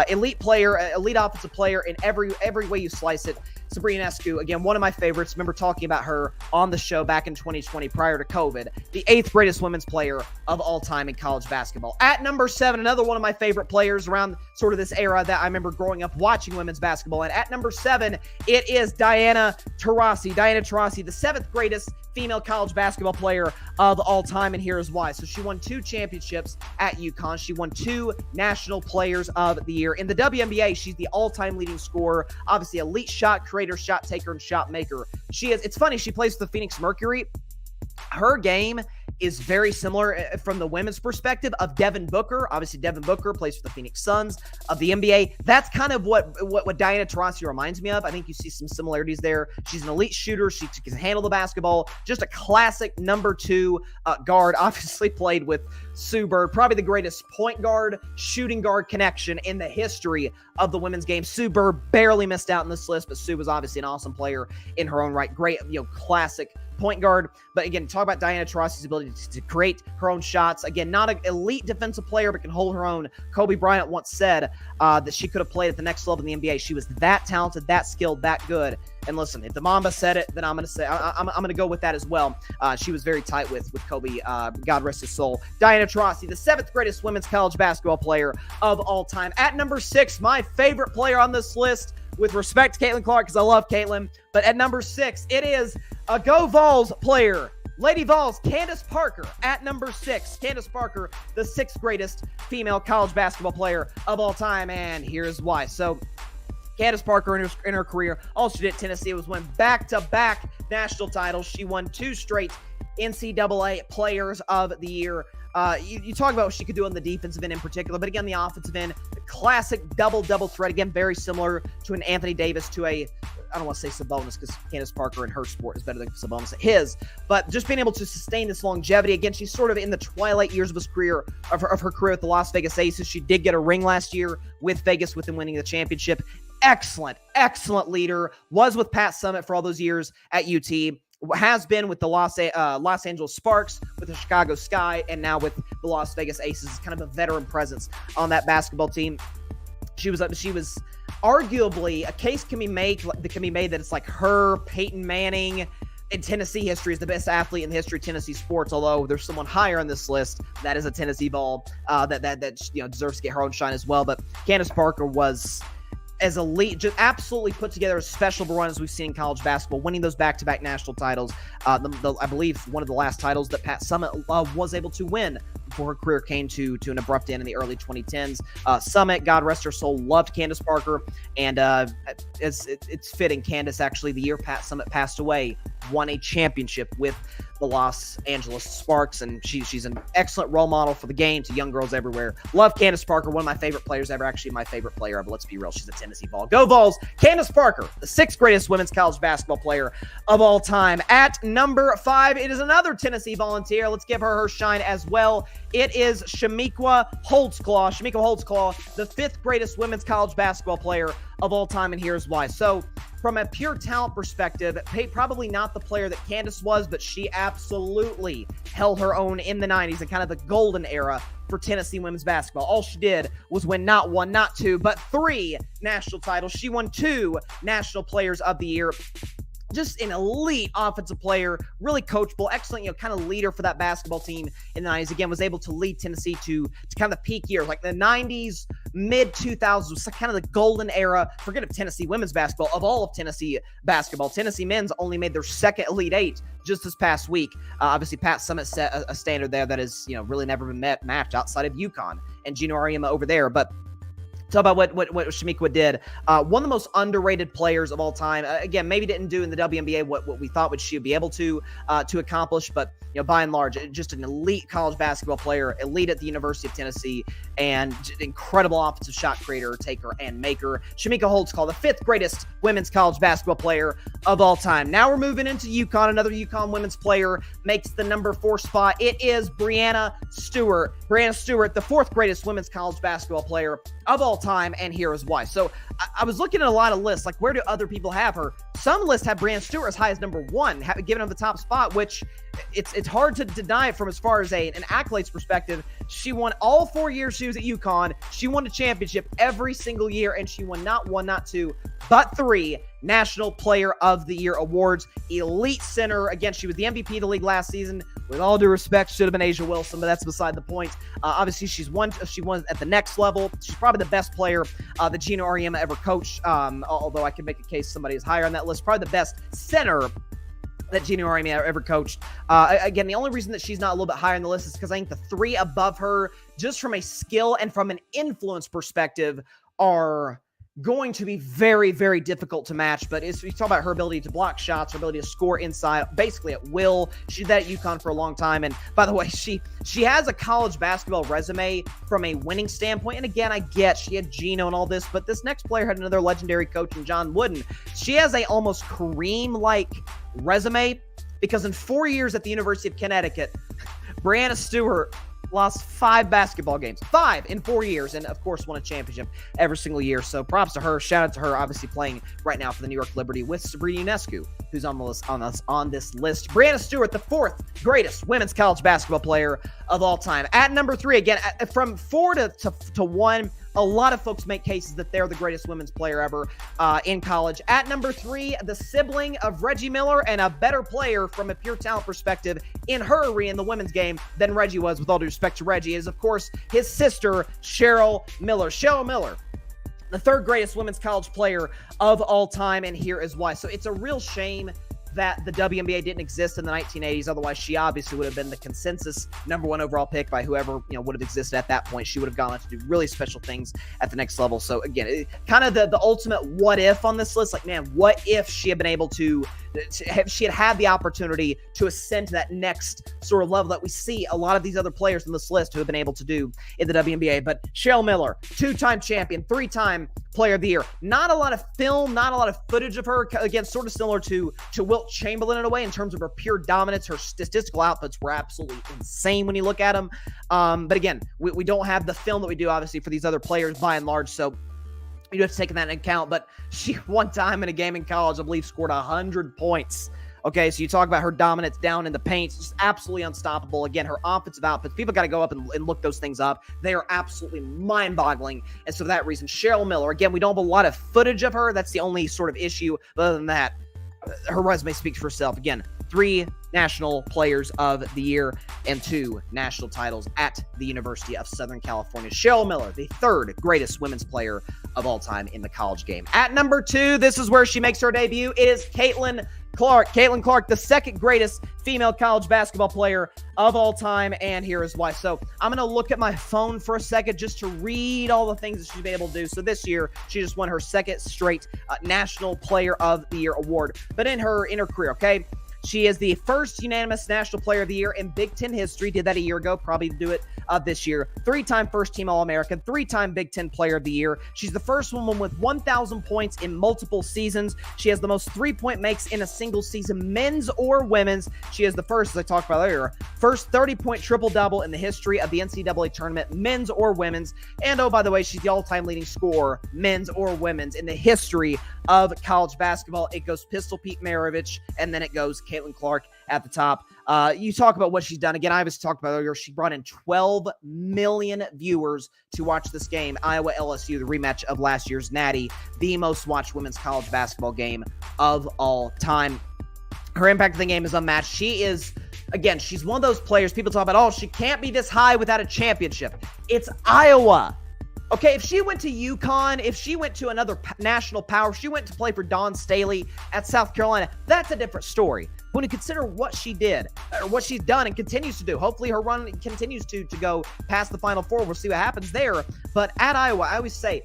Elite player, elite offensive player in every way you slice it. Sabrina Ionescu, again, one of my favorites. Remember talking about her on the show back in 2020 prior to COVID. The 8th greatest women's player of all time in college basketball. At number 7, another one of my favorite players around sort of this era that I remember growing up watching women's basketball. And at number 7, it is Diana Taurasi. Diana Taurasi, the 7th greatest female college basketball player of all time, and here is why. So she won 2 championships at UConn. She won 2 National Players of the Year. In the WNBA, she's the all-time leading scorer, obviously elite shot creator, shot taker, and shot maker. It's funny, she plays for the Phoenix Mercury. Her game is very similar from the women's perspective of Devin Booker. Obviously, Devin Booker plays for the Phoenix Suns of the NBA. That's kind of what Diana Taurasi reminds me of. I think you see some similarities there. She's an elite shooter. She can handle the basketball. Just a classic number 2 guard. Obviously played with Sue Bird, probably the greatest point guard, shooting guard connection in the history of the women's game. Sue Bird barely missed out in this list, but Sue was obviously an awesome player in her own right. Great, classic point guard. But again, talk about Diana Taurasi's ability to create her own shots. Again, not an elite defensive player, but can hold her own. Kobe Bryant once said that she could have played at the next level in the NBA. She was that talented, that skilled, that good. And listen, if the Mamba said it, then I'm going to say I'm going to go with that as well. She was very tight with Kobe. God rest his soul. Diana Taurasi, the 7th greatest women's college basketball player of all time. At number 6, my favorite player on this list, with respect to Caitlin Clark, because I love Caitlin. But at number 6, it is a Go Vols player. Lady Vols, Candace Parker at number 6. Candace Parker, the 6th greatest female college basketball player of all time. And here's why. So Candace Parker in her career, all she did at Tennessee was win back-to-back national titles. She won 2 straight NCAA Players of the Year. You talk about what she could do on the defensive end in particular, but again, the offensive end, the classic double threat, again, very similar to an Anthony Davis, to a, I don't want to say Sabonis, because Candace Parker in her sport is better than Sabonis at his, but just being able to sustain this longevity. Again, she's sort of in the twilight years of her career with the Las Vegas Aces. She did get a ring last year with Vegas, with them winning the championship. Excellent leader. Was with Pat Summitt for all those years at UT. Has been with the Los Angeles Sparks, with the Chicago Sky, and now with the Las Vegas Aces. Kind of a veteran presence on that basketball team. She was arguably, a case can be made that it's like her, Peyton Manning in Tennessee history is the best athlete in the history of Tennessee sports. Although there's someone higher on this list that is a Tennessee Vol that deserves to get her own shine as well. But Candace Parker was as elite, just absolutely put together a special run as we've seen in college basketball, winning those back-to-back national titles. I believe one of the last titles that Pat Summitt was able to win before her career came to an abrupt end in the early 2010s. Summitt, God rest her soul, loved Candace Parker, and it's fitting. Candace, actually, the year Pat Summitt passed away, won a championship with the Los Angeles Sparks, and she's an excellent role model for the game to young girls everywhere. Love Candace Parker, one of my favorite players ever, actually my favorite player ever. Let's be real, she's a Tennessee Vol. Go Vols! Candace Parker, the 6th greatest women's college basketball player of all time. At number 5, it is another Tennessee Volunteer. Let's give her shine as well. It is Shamiqua Holtzclaw. Shamiqua Holtzclaw, the 5th greatest women's college basketball player of all time, and here's why. So, from a pure talent perspective, probably not the player that Candace was, but she absolutely held her own in the 90s and kind of the golden era for Tennessee women's basketball. All she did was win not 1, not 2, but 3 national titles. She won 2 National Players of the Year. Just an elite offensive player, really coachable, excellent, kind of leader for that basketball team in the 90s. Again, was able to lead Tennessee to kind of the peak years, like the 90s, mid-2000s was kind of the golden era. Forget of Tennessee women's basketball, of all of Tennessee basketball. Tennessee men's only made their 2nd Elite 8 just this past week. Obviously, Pat Summitt set a standard there that has really never been matched outside of UConn and Gino Auriemma over there. But Talk about what Shemekwa did. One of the most underrated players of all time. Again, maybe didn't do in the WNBA what we thought she would be able to accomplish, but by and large, just an elite college basketball player, elite at the University of Tennessee, and incredible offensive shot creator, taker, and maker. Shemekwa Holtzclaw, the 5th greatest women's college basketball player of all time. Now we're moving into UConn. Another UConn women's player makes the number 4 spot. It is Breanna Stewart. Breanna Stewart, the 4th greatest women's college basketball player of all time, and here is why. So I was looking at a lot of lists, like where do other people have her? Some lists have Breanna Stewart as high as number 1, giving her the top spot, which it's hard to deny it from as far as an accolades perspective. She won all 4 years she was at UConn. She won a championship every single year, and she won not 1, not 2, but 3 National Player of the Year awards. Elite center. Again, she was the MVP of the league last season. With all due respect, should have been Asia Wilson, but that's beside the point. Obviously, she won at the next level. She's probably the best player that Gina Auriemma ever coached, although I can make a case somebody is higher on that list. Probably the best center that Gina Auriemma ever coached. Again, the only reason that she's not a little bit higher on the list is because I think the 3 above her, just from a skill and from an influence perspective, are going to be very, very difficult to match. But we talk about her ability to block shots, her ability to score inside, basically at will. She did that at UConn for a long time. And by the way, she has a college basketball resume from a winning standpoint. And again, I get she had Gino and all this, but this next player had another legendary coach in John Wooden. She has a almost Kareem-like resume, because in 4 years at the University of Connecticut, Breanna Stewart lost 5 basketball games, 5 in 4 years, and of course won a championship every single year. So props to her. Shout out to her, obviously playing right now for the New York Liberty with Sabrina Ionescu, who's on this list. Breanna Stewart, the 4th greatest women's college basketball player of all time. At number 3, again, from 4 to 1, a lot of folks make cases that they're the greatest women's player ever in college. At number 3, the sibling of Reggie Miller, and a better player from a pure talent perspective in her arena in the women's game than Reggie was, with all due respect to Reggie, is, of course, his sister, Cheryl Miller. Cheryl Miller, the 3rd greatest women's college player of all time, and here is why. So it's a real shame that the WNBA didn't exist in the 1980s. Otherwise, she obviously would have been the consensus number 1 overall pick by whoever would have existed at that point. She would have gone on to do really special things at the next level. So again, kind of the ultimate what if on this list. Like, man, what if she had been able to she had the opportunity to ascend to that next sort of level that we see a lot of these other players on this list who have been able to do in the WNBA. But Cheryl Miller, 2-time champion, 3-time player of the year. Not a lot of film, not a lot of footage of her. Again, sort of similar to Wilt Chamberlain in a way in terms of her pure dominance. Her statistical outputs were absolutely insane when you look at them. But again, we don't have the film that we do, obviously, for these other players by and large. So you have to take that into account. But she, one time in a game in college, I believe, scored 100 points. Okay, so you talk about her dominance down in the paint. It's just absolutely unstoppable. Again, her offensive outputs, people got to go up and look those things up. They are absolutely mind-boggling. And so for that reason, Cheryl Miller, again, we don't have a lot of footage of her. That's the only sort of issue. But other than that, her resume speaks for herself. Again, 3 National Players of the Year and 2 national titles at the University of Southern California. Cheryl Miller, the 3rd greatest women's player of all time in the college game. At number 2, this is where she makes her debut. It is Caitlin Clark. Caitlin Clark, the 2nd greatest female college basketball player of all time, and here is why. So I'm going to look at my phone for a second just to read all the things that she's been able to do. So this year, she just won her 2nd straight National Player of the Year award. But in her career, okay, she is the first unanimous National Player of the Year in Big Ten history. Did that a year ago, probably do it this year. 3-time first-team All-American, 3-time Big Ten Player of the Year. She's the first woman with 1,000 points in multiple seasons. She has the most 3-point makes in a single season, men's or women's. She is the first, as I talked about earlier, first 30-point triple-double in the history of the NCAA tournament, men's or women's. And oh, by the way, she's the all-time leading scorer, men's or women's, in the history of college basketball. It goes Pistol Pete Maravich, and then it goes Caitlin Clark at the top. You talk about what she's done. Again, I was talked about earlier. She brought in 12 million viewers to watch this game. Iowa LSU, the rematch of last year's Natty, the most watched women's college basketball game of all time. Her impact of the game is unmatched. She is, again, she's one of those players people talk about, oh, she can't be this high without a championship. It's Iowa. Okay, if she went to UConn, if she went to another national power, if she went to play for Dawn Staley at South Carolina, that's a different story. When you consider what she did, or what she's done and continues to do, hopefully her run continues to go past the Final Four. We'll see what happens there. But at Iowa, I always say,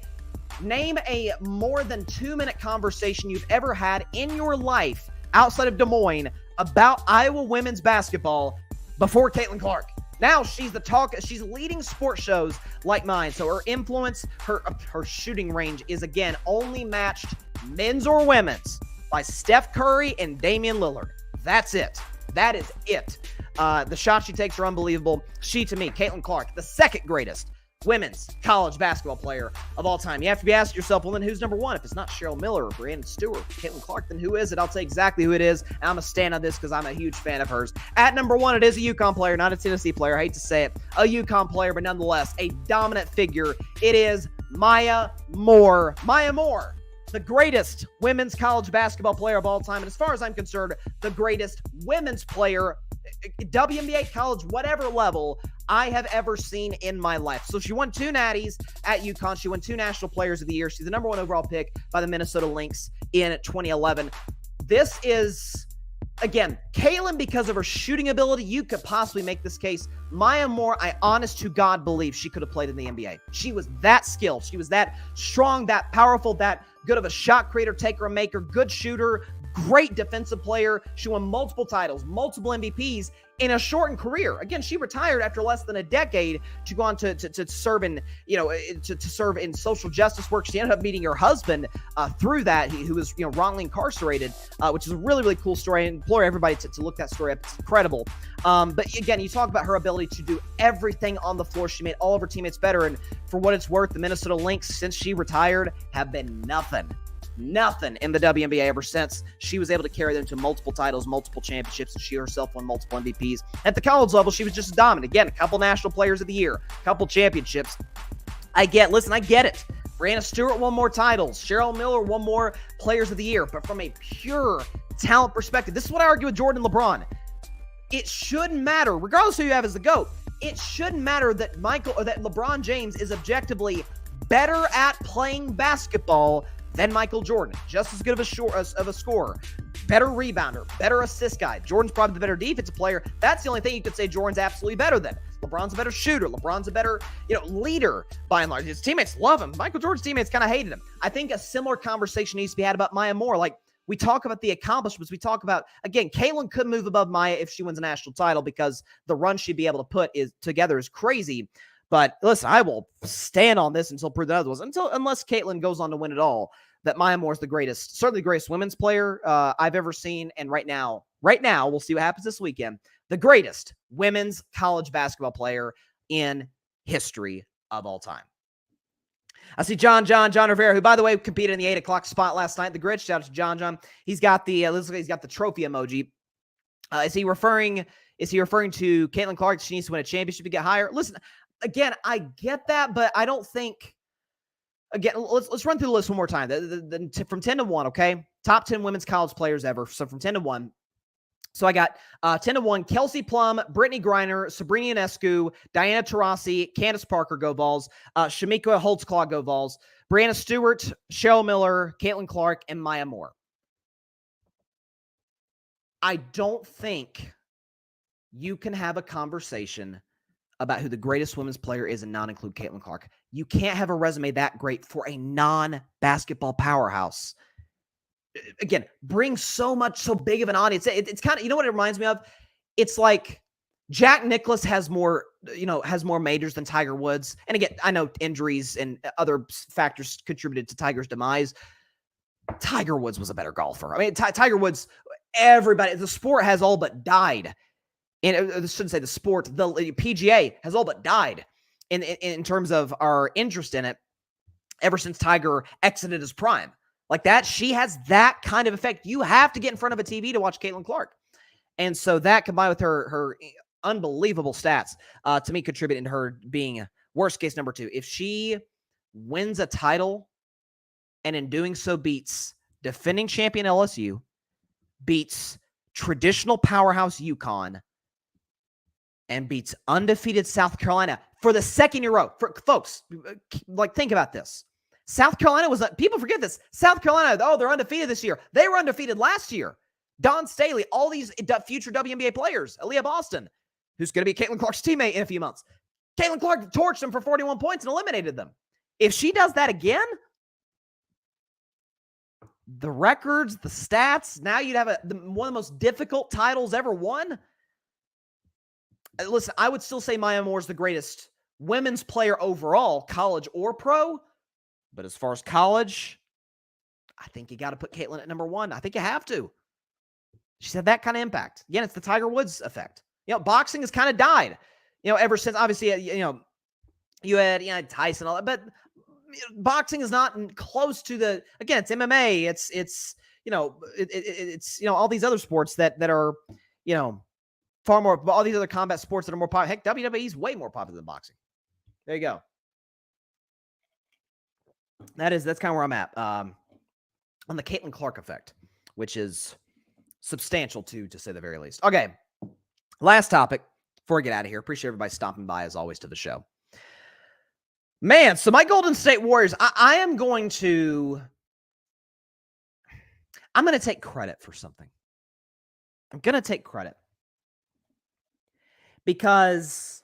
Name a more than 2-minute conversation you've ever had in your life outside of Des Moines about Iowa women's basketball before Caitlin Clark. Now she's the talk. She's leading sports shows like mine. So her influence, her shooting range is, again, only matched, men's or women's, by Steph Curry and Damian Lillard. That's it. That is it. The shots she takes are unbelievable. She, to me, Caitlin Clark, the second greatest women's college basketball player of all time. You have to be asking yourself, well, then who's number one? If it's not Cheryl Miller or Brandon Stewart, Caitlin Clark, then who is it? I'll tell you exactly who it is. And I'm going to stand on this because I'm a huge fan of hers. At number one, it is a UConn player, not a Tennessee player. I hate to say it. A UConn player, but nonetheless, a dominant figure. It is Maya Moore. Maya Moore, the greatest women's college basketball player of all time. And as far as I'm concerned, the greatest women's player, WNBA, college, whatever level, I have ever seen in my life. So she won 2 natties at UConn. She won 2 National Players of the Year. She's the number 1 overall pick by the Minnesota Lynx in 2011. This is, again, Caitlin, because of her shooting ability, you could possibly make this case. Maya Moore, I honest to God believe she could have played in the NBA. She was that skilled. She was that strong, that powerful, that good of a shot creator, taker, and maker, good shooter, great defensive player. She won multiple titles, multiple MVPs in a shortened career. Again, she retired after less than a decade to go on to serve in, to serve in social justice work. She ended up meeting her husband through that, who was, wrongly incarcerated, which is a really, really cool story. I implore everybody to look that story up. It's incredible. But again, you talk about her ability to do everything on the floor. She made all of her teammates better. And for what it's worth, the Minnesota Lynx, since she retired, have been nothing in the WNBA ever since. She was able to carry them to multiple titles, multiple championships, and she herself won multiple MVPs. At the college level, she was just as dominant. Again, a couple National Players of the Year, a couple championships. I get it. Brianna Stewart won more titles. Cheryl Miller won more Players of the Year. But from a pure talent perspective, this is what I argue with Jordan and LeBron. It shouldn't matter, regardless who you have as the GOAT, it shouldn't matter that LeBron James is objectively better at playing basketball than Michael Jordan. Just as good of a scorer, better rebounder, better assist guy. Jordan's probably the better defensive player. That's the only thing you could say Jordan's absolutely better than. LeBron's a better shooter. LeBron's a better, leader by and large. His teammates love him. Michael Jordan's teammates kind of hated him. I think a similar conversation needs to be had about Maya Moore. Like, we talk about the accomplishments. We talk about, again, Caitlin could move above Maya if she wins a national title because the run she'd be able to put together is crazy. But listen, I will stand on this until proved otherwise. Unless Caitlin goes on to win it all, that Maya Moore is the greatest, certainly the greatest women's player I've ever seen. And right now, we'll see what happens this weekend. The greatest women's college basketball player in history of all time. I see John Rivera, who, by the way, competed in the 8 o'clock spot last night. The Grid, shout out to John. He's got the trophy emoji. Is he referring to Caitlin Clark? She needs to win a championship to get higher. Listen, again, I get that, but I don't think. Again, let's run through the list one more time. From 10 to 1, okay? Top 10 women's college players ever. So from 10 to 1. So I got 10 to 1, Kelsey Plum, Brittany Griner, Sabrina Ionescu, Diana Taurasi, Candace Parker, go Vols, Shamika Holtzclaw, go Vols, Brianna Stewart, Cheryl Miller, Caitlin Clark, and Maya Moore. I don't think you can have a conversation about who the greatest women's player is and not include Caitlin Clark. You can't have a resume that great for a non-basketball powerhouse. Again, brings so big of an audience. It's kind of, you know what it reminds me of? It's like Jack Nicklaus has more majors than Tiger Woods. And again, I know injuries and other factors contributed to Tiger's demise. Tiger Woods was a better golfer. I mean, Tiger Woods, the sport has all but died. And I shouldn't say the sport, the PGA has all but died in terms of our interest in it ever since Tiger exited his prime. Like that, she has that kind of effect. You have to get in front of a TV to watch Caitlin Clark. And so that combined with her unbelievable stats, to me, contributing to her being worst case number 2. If she wins a title and in doing so beats defending champion LSU, beats traditional powerhouse UConn, and beats undefeated South Carolina for the second year in a row. Folks, think about this. South Carolina people forget this. South Carolina, they're undefeated this year. They were undefeated last year. Don Staley, all these future WNBA players, Aaliyah Boston, who's going to be Caitlin Clark's teammate in a few months. Caitlin Clark torched them for 41 points and eliminated them. If she does that again, the records, the stats. Now you'd have one of the most difficult titles ever won. Listen, I would still say Maya Moore's the greatest women's player overall, college or pro. But as far as college, I think you got to put Caitlin at number one. I think you have to. She's had that kind of impact. Again, it's the Tiger Woods effect. Boxing has kind of died, ever since, obviously, you had Tyson, all that, but boxing is not close to again, it's MMA. It's all these other sports that are, far more, all these other combat sports that are more popular. Heck, WWE is way more popular than boxing. There you go. That's kind of where I'm at on the Caitlin Clark effect, which is substantial to say the very least. Okay, last topic before we get out of here. Appreciate everybody stopping by as always to the show. Man, so my Golden State Warriors, I'm going to take credit for something. I'm going to take credit because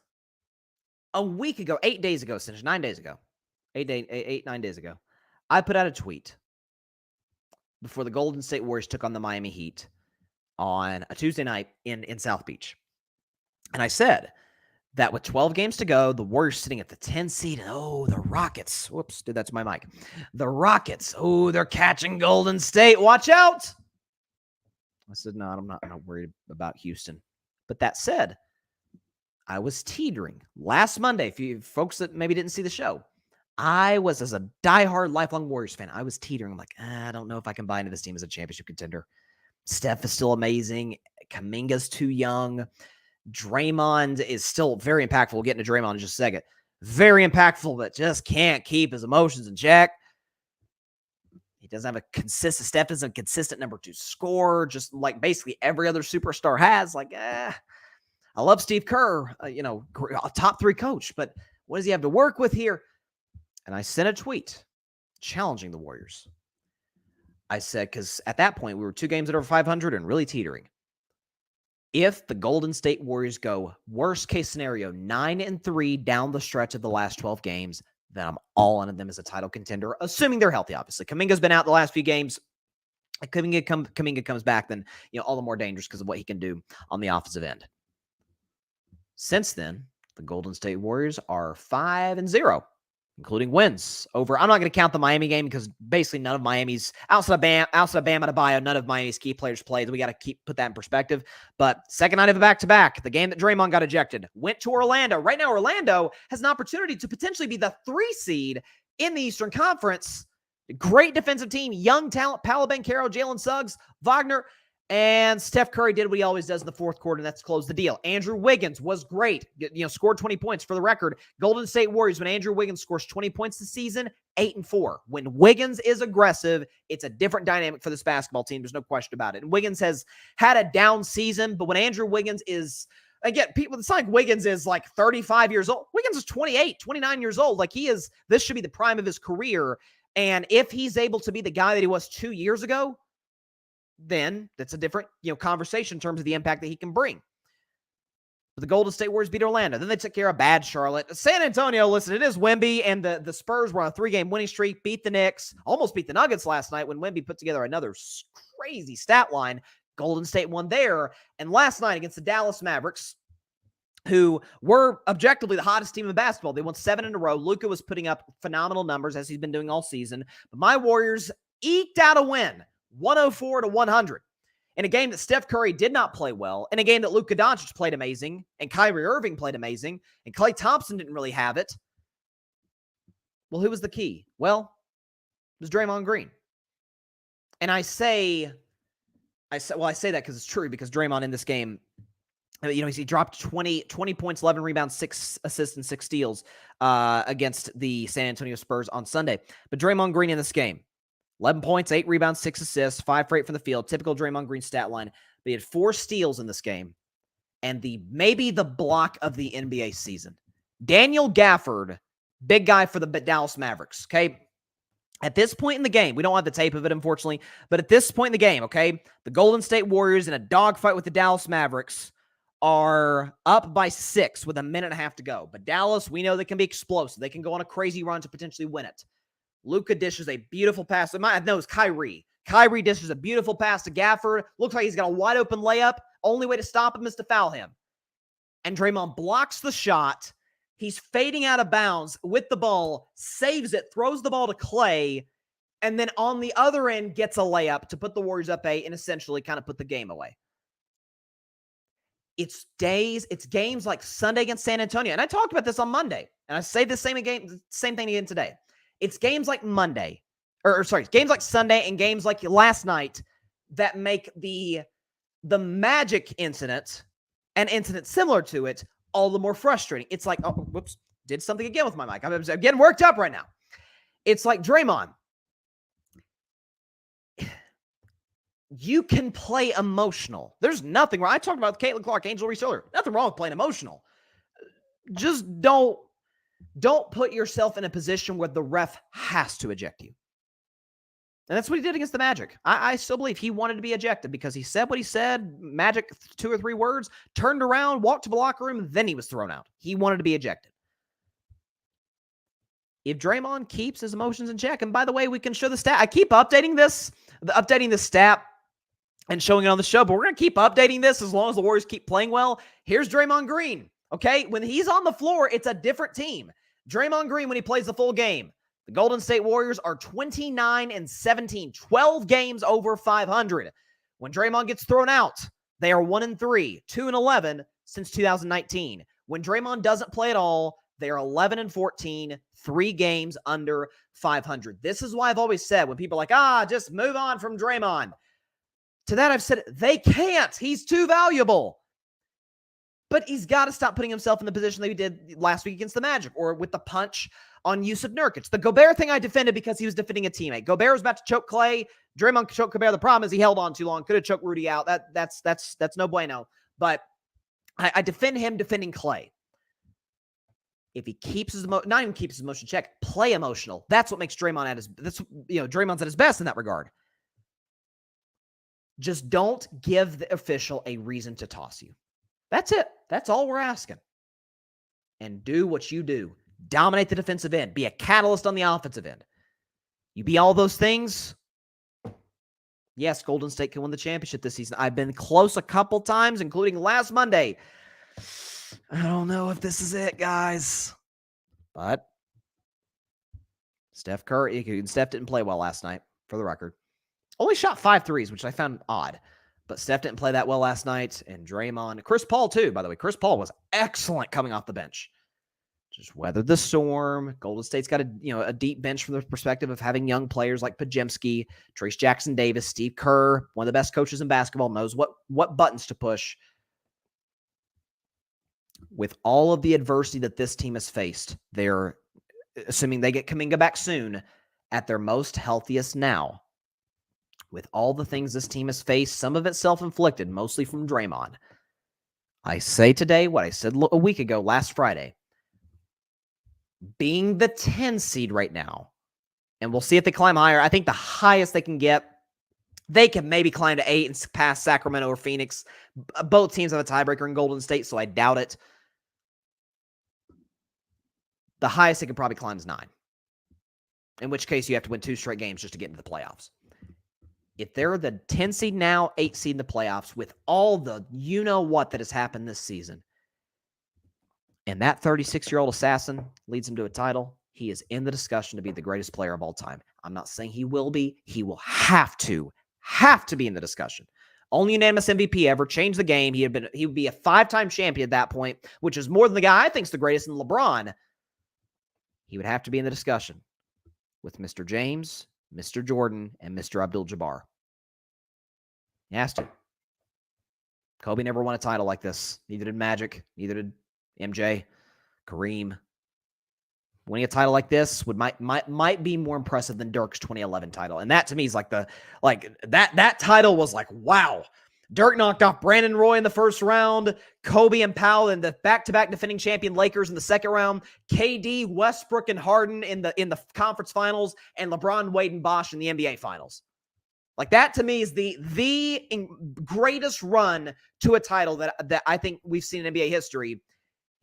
a week ago, 8 days ago, 9 days ago, 9 days ago, I put out a tweet before the Golden State Warriors took on the Miami Heat on a Tuesday night in South Beach. And I said that with 12 games to go, the Warriors sitting at the 10 seed, and the Rockets. Whoops, did that to my mic. The Rockets. They're catching Golden State. Watch out. I said, no, I'm not worried about Houston. But that said, I was teetering last Monday. For you folks that maybe didn't see the show, I was, as a diehard lifelong Warriors fan, I was teetering. I'm like, I don't know if I can buy into this team as a championship contender. Steph is still amazing. Kuminga's too young. Draymond is still very impactful. We'll get into Draymond in just a second. Very impactful, but just can't keep his emotions in check. He doesn't have Steph isn't a consistent number 2 scorer, just like basically every other superstar has. I love Steve Kerr, a top 3 coach, but what does he have to work with here? And I sent a tweet challenging the Warriors. I said, because at that point we were 2 games over 500 and really teetering. If the Golden State Warriors go worst case scenario 9-3 down the stretch of the last 12 games, then I'm all in on them as a title contender, assuming they're healthy. Obviously, Kuminga's been out the last few games. Kuminga comes back, then all the more dangerous because of what he can do on the offensive end. Since then, the Golden State Warriors are 5-0. Including wins over. I'm not going to count the Miami game because basically none of Miami's outside of Bam Adebayo, none of Miami's key players played. We got to put that in perspective. But second night of a back-to-back, the game that Draymond got ejected, went to Orlando. Right now, Orlando has an opportunity to potentially be the 3 seed in the Eastern Conference. Great defensive team, young talent, Paolo Banchero, Jalen Suggs, Wagner. And Steph Curry did what he always does in the fourth quarter, and that's close the deal. Andrew Wiggins was great. Scored 20 points for the record. Golden State Warriors, when Andrew Wiggins scores 20 points this season, 8-4. When Wiggins is aggressive, it's a different dynamic for this basketball team. There's no question about it. And Wiggins has had a down season, but when Andrew Wiggins is, again, it's not like Wiggins is like 35 years old. Wiggins is 28, 29 years old. This should be the prime of his career. And if he's able to be the guy that he was 2 years ago, then that's a different, conversation in terms of the impact that he can bring. But the Golden State Warriors beat Orlando. Then they took care of bad Charlotte. San Antonio, listen, it is Wemby, and the Spurs were on a 3-game winning streak, beat the Knicks, almost beat the Nuggets last night when Wemby put together another crazy stat line. Golden State won there. And last night against the Dallas Mavericks, who were objectively the hottest team in basketball. They won 7 in a row. Luka was putting up phenomenal numbers as he's been doing all season. But my Warriors eked out a win. 104-100 in a game that Steph Curry did not play well, in a game that Luka Doncic played amazing, and Kyrie Irving played amazing, and Klay Thompson didn't really have it. Well, who was the key? Well, it was Draymond Green. And I say that because it's true, because Draymond in this game, he dropped 20 points, 11 rebounds, 6 assists, and 6 steals against the San Antonio Spurs on Sunday. But Draymond Green in this game, 11 points, 8 rebounds, 6 assists, 5 for 8 from the field. Typical Draymond Green stat line. But he had 4 steals in this game. And maybe the block of the NBA season. Daniel Gafford, big guy for the Dallas Mavericks, okay? At this point in the game, we don't have the tape of it, unfortunately, but at this point in the game, okay, the Golden State Warriors in a dogfight with the Dallas Mavericks are up by 6 with a minute and a half to go. But Dallas, we know they can be explosive. They can go on a crazy run to potentially win it. Luka dishes a beautiful pass. It was Kyrie. Kyrie dishes a beautiful pass to Gafford. Looks like he's got a wide open layup. Only way to stop him is to foul him. And Draymond blocks the shot. He's fading out of bounds with the ball, saves it, throws the ball to Clay, and then on the other end gets a layup to put the Warriors up 8 and essentially kind of put the game away. It's games like Sunday against San Antonio. And I talked about this on Monday. And I say the same thing again today. It's games like Monday, games like Sunday and games like last night that make the Magic incident, an incident similar to it, all the more frustrating. It's like, oh, whoops, did something again with my mic. I'm getting worked up right now. It's like Draymond. You can play emotional. There's nothing wrong. I talked about Caitlin Clark, Angel Reese earlier. Nothing wrong with playing emotional. Just don't put yourself in a position where the ref has to eject you. And that's what he did against the Magic. I still believe he wanted to be ejected because he said what he said, Magic 2 or 3 words, turned around, walked to the locker room, then he was thrown out. He wanted to be ejected. If Draymond keeps his emotions in check, and by the way, we can show the stat. I keep updating the stat and showing it on the show, but we're going to keep updating this as long as the Warriors keep playing well. Here's Draymond Green, okay? When he's on the floor, it's a different team. Draymond Green, when he plays the full game, the Golden State Warriors are 29-17, 12 games over 500. When Draymond gets thrown out, they are 1-3, 2-11 since 2019. When Draymond doesn't play at all, they are 11-14, 3 games under 500. This is why I've always said when people are like, just move on from Draymond. To that, I've said they can't. He's too valuable. But he's got to stop putting himself in the position that he did last week against the Magic or with the punch on Yusuf Nurkic. The Gobert thing I defended because he was defending a teammate. Gobert was about to choke Clay. Draymond choked Gobert. The problem is he held on too long. Could have choked Rudy out. That's no bueno. But I defend him defending Clay. If he keeps not even keeps his emotion in check, play emotional. That's what makes Draymond Draymond's at his best in that regard. Just don't give the official a reason to toss you. That's it. That's all we're asking. And do what you do. Dominate the defensive end. Be a catalyst on the offensive end. You be all those things. Yes, Golden State can win the championship this season. I've been close a couple times, including last Monday. I don't know if this is it, guys. But Steph didn't play well last night, for the record. Only shot 5 threes, which I found odd. But Steph didn't play that well last night. And Draymond, Chris Paul too, by the way. Chris Paul was excellent coming off the bench. Just weathered the storm. Golden State's got a deep bench from the perspective of having young players like Podziemski, Trace Jackson Davis, Steve Kerr, one of the best coaches in basketball, knows what buttons to push. With all of the adversity that this team has faced, they're, assuming they get Kuminga back soon, at their most healthiest now. With all the things this team has faced, some of it self-inflicted, mostly from Draymond. I say today what I said a week ago, last Friday. Being the 10 seed right now, and we'll see if they climb higher. I think the highest they can get, they can maybe climb to 8 and pass Sacramento or Phoenix. Both teams have a tiebreaker in Golden State, so I doubt it. The highest they could probably climb is 9. In which case, you have to win 2 straight games just to get into the playoffs. If they're the 10 seed now, 8 seed in the playoffs, with all the you-know-what that has happened this season, and that 36-year-old assassin leads him to a title, he is in the discussion to be the greatest player of all time. I'm not saying he will be. He will have to be in the discussion. Only unanimous MVP ever, changed the game. He would be a 5-time champion at that point, which is more than the guy I think is the greatest in LeBron. He would have to be in the discussion with Mr. James, Mr. Jordan, and Mr. Abdul-Jabbar. He has to. Kobe never won a title like this. Neither did Magic. Neither did MJ, Kareem. Winning a title like this might be more impressive than Dirk's 2011 title. And that to me is that title was like, wow. Dirk knocked off Brandon Roy in the first round, Kobe and Powell in the back-to-back defending champion Lakers in the second round, KD, Westbrook, and Harden in the conference finals, and LeBron, Wade, and Bosh in the NBA finals. Like that to me is the greatest run to a title that I think we've seen in NBA history.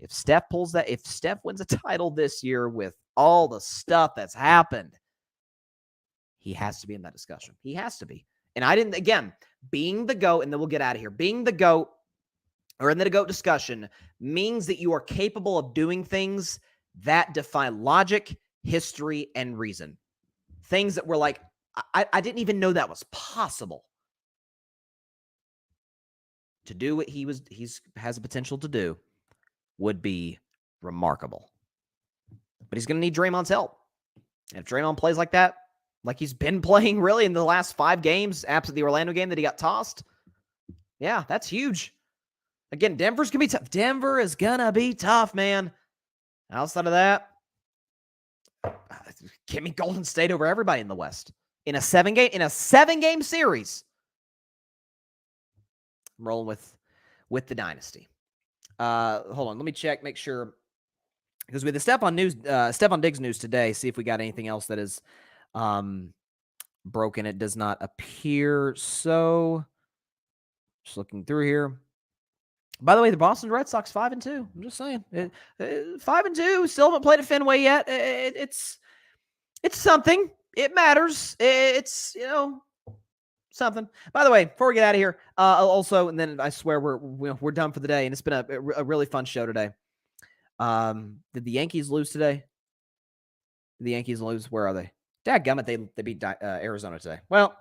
If Steph wins a title this year with all the stuff that's happened, he has to be in that discussion. He has to be. And I didn't, again, being the GOAT, and then we'll get out of here. Being the GOAT or in the GOAT discussion means that you are capable of doing things that defy logic, history, and reason. Things that were like, I didn't even know that was possible. To do what he has the potential to do would be remarkable. But he's going to need Draymond's help. And if Draymond plays like that, like he's been playing really in the last 5 games, absent the Orlando game that he got tossed, yeah, that's huge. Again, Denver's going to be tough. Denver is going to be tough, man. Outside of that, give me Golden State over everybody in the West. In a 7-game series. I'm rolling with the dynasty. Hold on, let me check, make sure. Because with the Stefon Diggs news today, see if we got anything else that is broken. It does not appear so. Just looking through here. By the way, the Boston Red Sox 5-2. I'm just saying, 5-2. Still haven't played at Fenway yet. It's something. It matters. It's something. By the way, before we get out of here, also, and then I swear we're done for the day, and it's been a really fun show today. Did the Yankees lose today? Did the Yankees lose? Where are they? Dadgummit, they beat Arizona today. Well,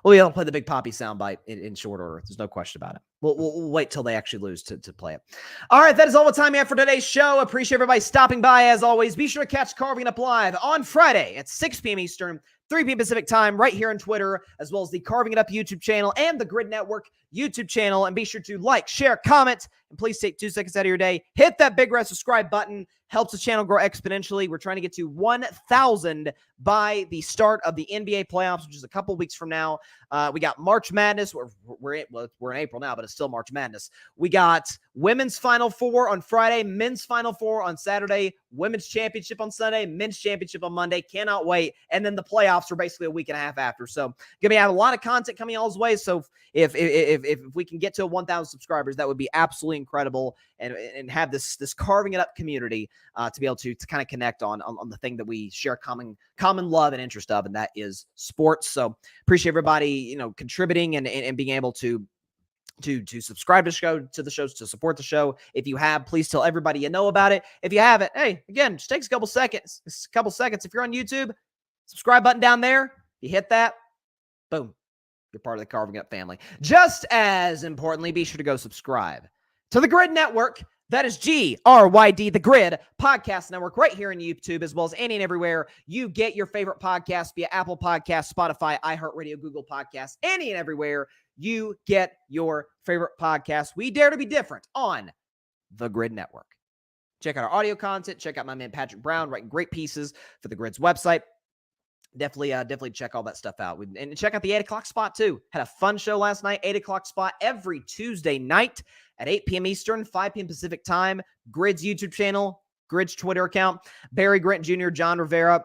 we'll play the Big Poppy soundbite in short order. There's no question about it. We'll wait till they actually lose to play it. All right, that is all the time we have for today's show. Appreciate everybody stopping by, as always. Be sure to catch Carving It Up Live on Friday at 6 p.m. Eastern, 3 p.m. Pacific time, right here on Twitter, as well as the Carving It Up YouTube channel and the Grid Network YouTube channel. And be sure to like, share, comment, and please take 2 seconds out of your day. Hit that big red subscribe button. Helps the channel grow exponentially. We're trying to get to 1,000 by the start of the NBA playoffs, which is a couple weeks from now. We got March Madness. We're in April now, but it's still March Madness. We got Women's Final Four on Friday, Men's Final Four on Saturday, Women's Championship on Sunday, Men's Championship on Monday. Cannot wait. And then the playoffs are basically a week and a half after. So gonna have a lot of content coming y'all's way. So if we can get to 1,000 subscribers, that would be absolutely incredible, and have this Carving It Up community to be able to kind of connect on the thing that we share common love and interest of, and that is sports. So appreciate everybody contributing and being able to subscribe to the shows, to support the show. If you have, please tell everybody you know about it. If you haven't, hey, again, just takes a couple seconds. If you're on YouTube, subscribe button down there. You hit that, boom, you're part of the Carving Up family. Just as importantly, be sure to go subscribe to the Grid Network. That is GRYD, the Grid Podcast Network, right here on YouTube, as well as any and everywhere you get your favorite podcasts via Apple Podcasts, Spotify, iHeartRadio, Google Podcasts, any and everywhere you get your favorite podcasts. We dare to be different on the Grid Network. Check out our audio content. Check out my man Patrick Brown writing great pieces for the Grid's website. Definitely check all that stuff out. And check out the 8 o'clock spot too. Had a fun show last night. 8 o'clock spot every Tuesday night at 8 p.m. Eastern, 5 p.m. Pacific time. Grid's YouTube channel, Grid's Twitter account. Barry Grant Jr., John Rivera,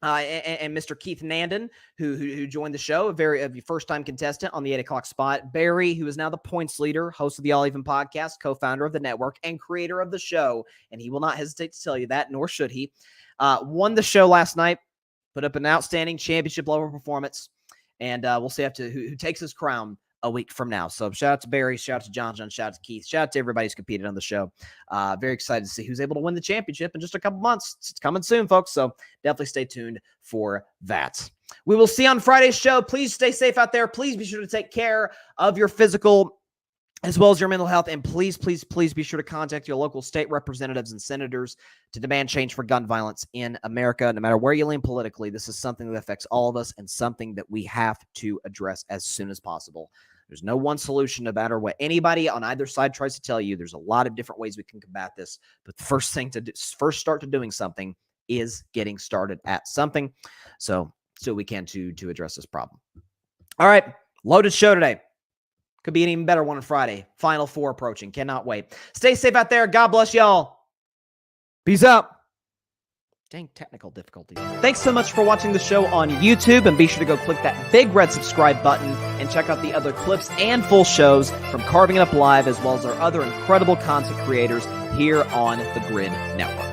and Mr. Keith Nandon, who joined the show, a very first-time contestant on the 8 o'clock spot. Barry, who is now the points leader, host of the All Even podcast, co-founder of the network, and creator of the show, and he will not hesitate to tell you that, nor should he, won the show last night, put up an outstanding championship-level performance, and we'll see who takes his crown a week from now. So shout out to Barry, shout out to John, shout out to Keith, shout out to everybody who's competed on the show. Very excited to see who's able to win the championship in just a couple months. It's coming soon, folks. So definitely stay tuned for that. We will see you on Friday's show. Please stay safe out there. Please be sure to take care of your physical as well as your mental health. And please, please, please be sure to contact your local state representatives and senators to demand change for gun violence in America. No matter where you lean politically, this is something that affects all of us and something that we have to address as soon as possible. There's no one solution, no matter what anybody on either side tries to tell you. There's a lot of different ways we can combat this. But the first thing to do, start to doing something is getting started at something. So we can to address this problem. All right. Loaded show today. Could be an even better one on Friday. Final Four approaching. Cannot wait. Stay safe out there. God bless y'all. Peace out. Dang technical difficulties. Thanks so much for watching the show on YouTube, and be sure to go click that big red subscribe button and check out the other clips and full shows from Carving It Up Live, as well as our other incredible content creators here on the Grid Network.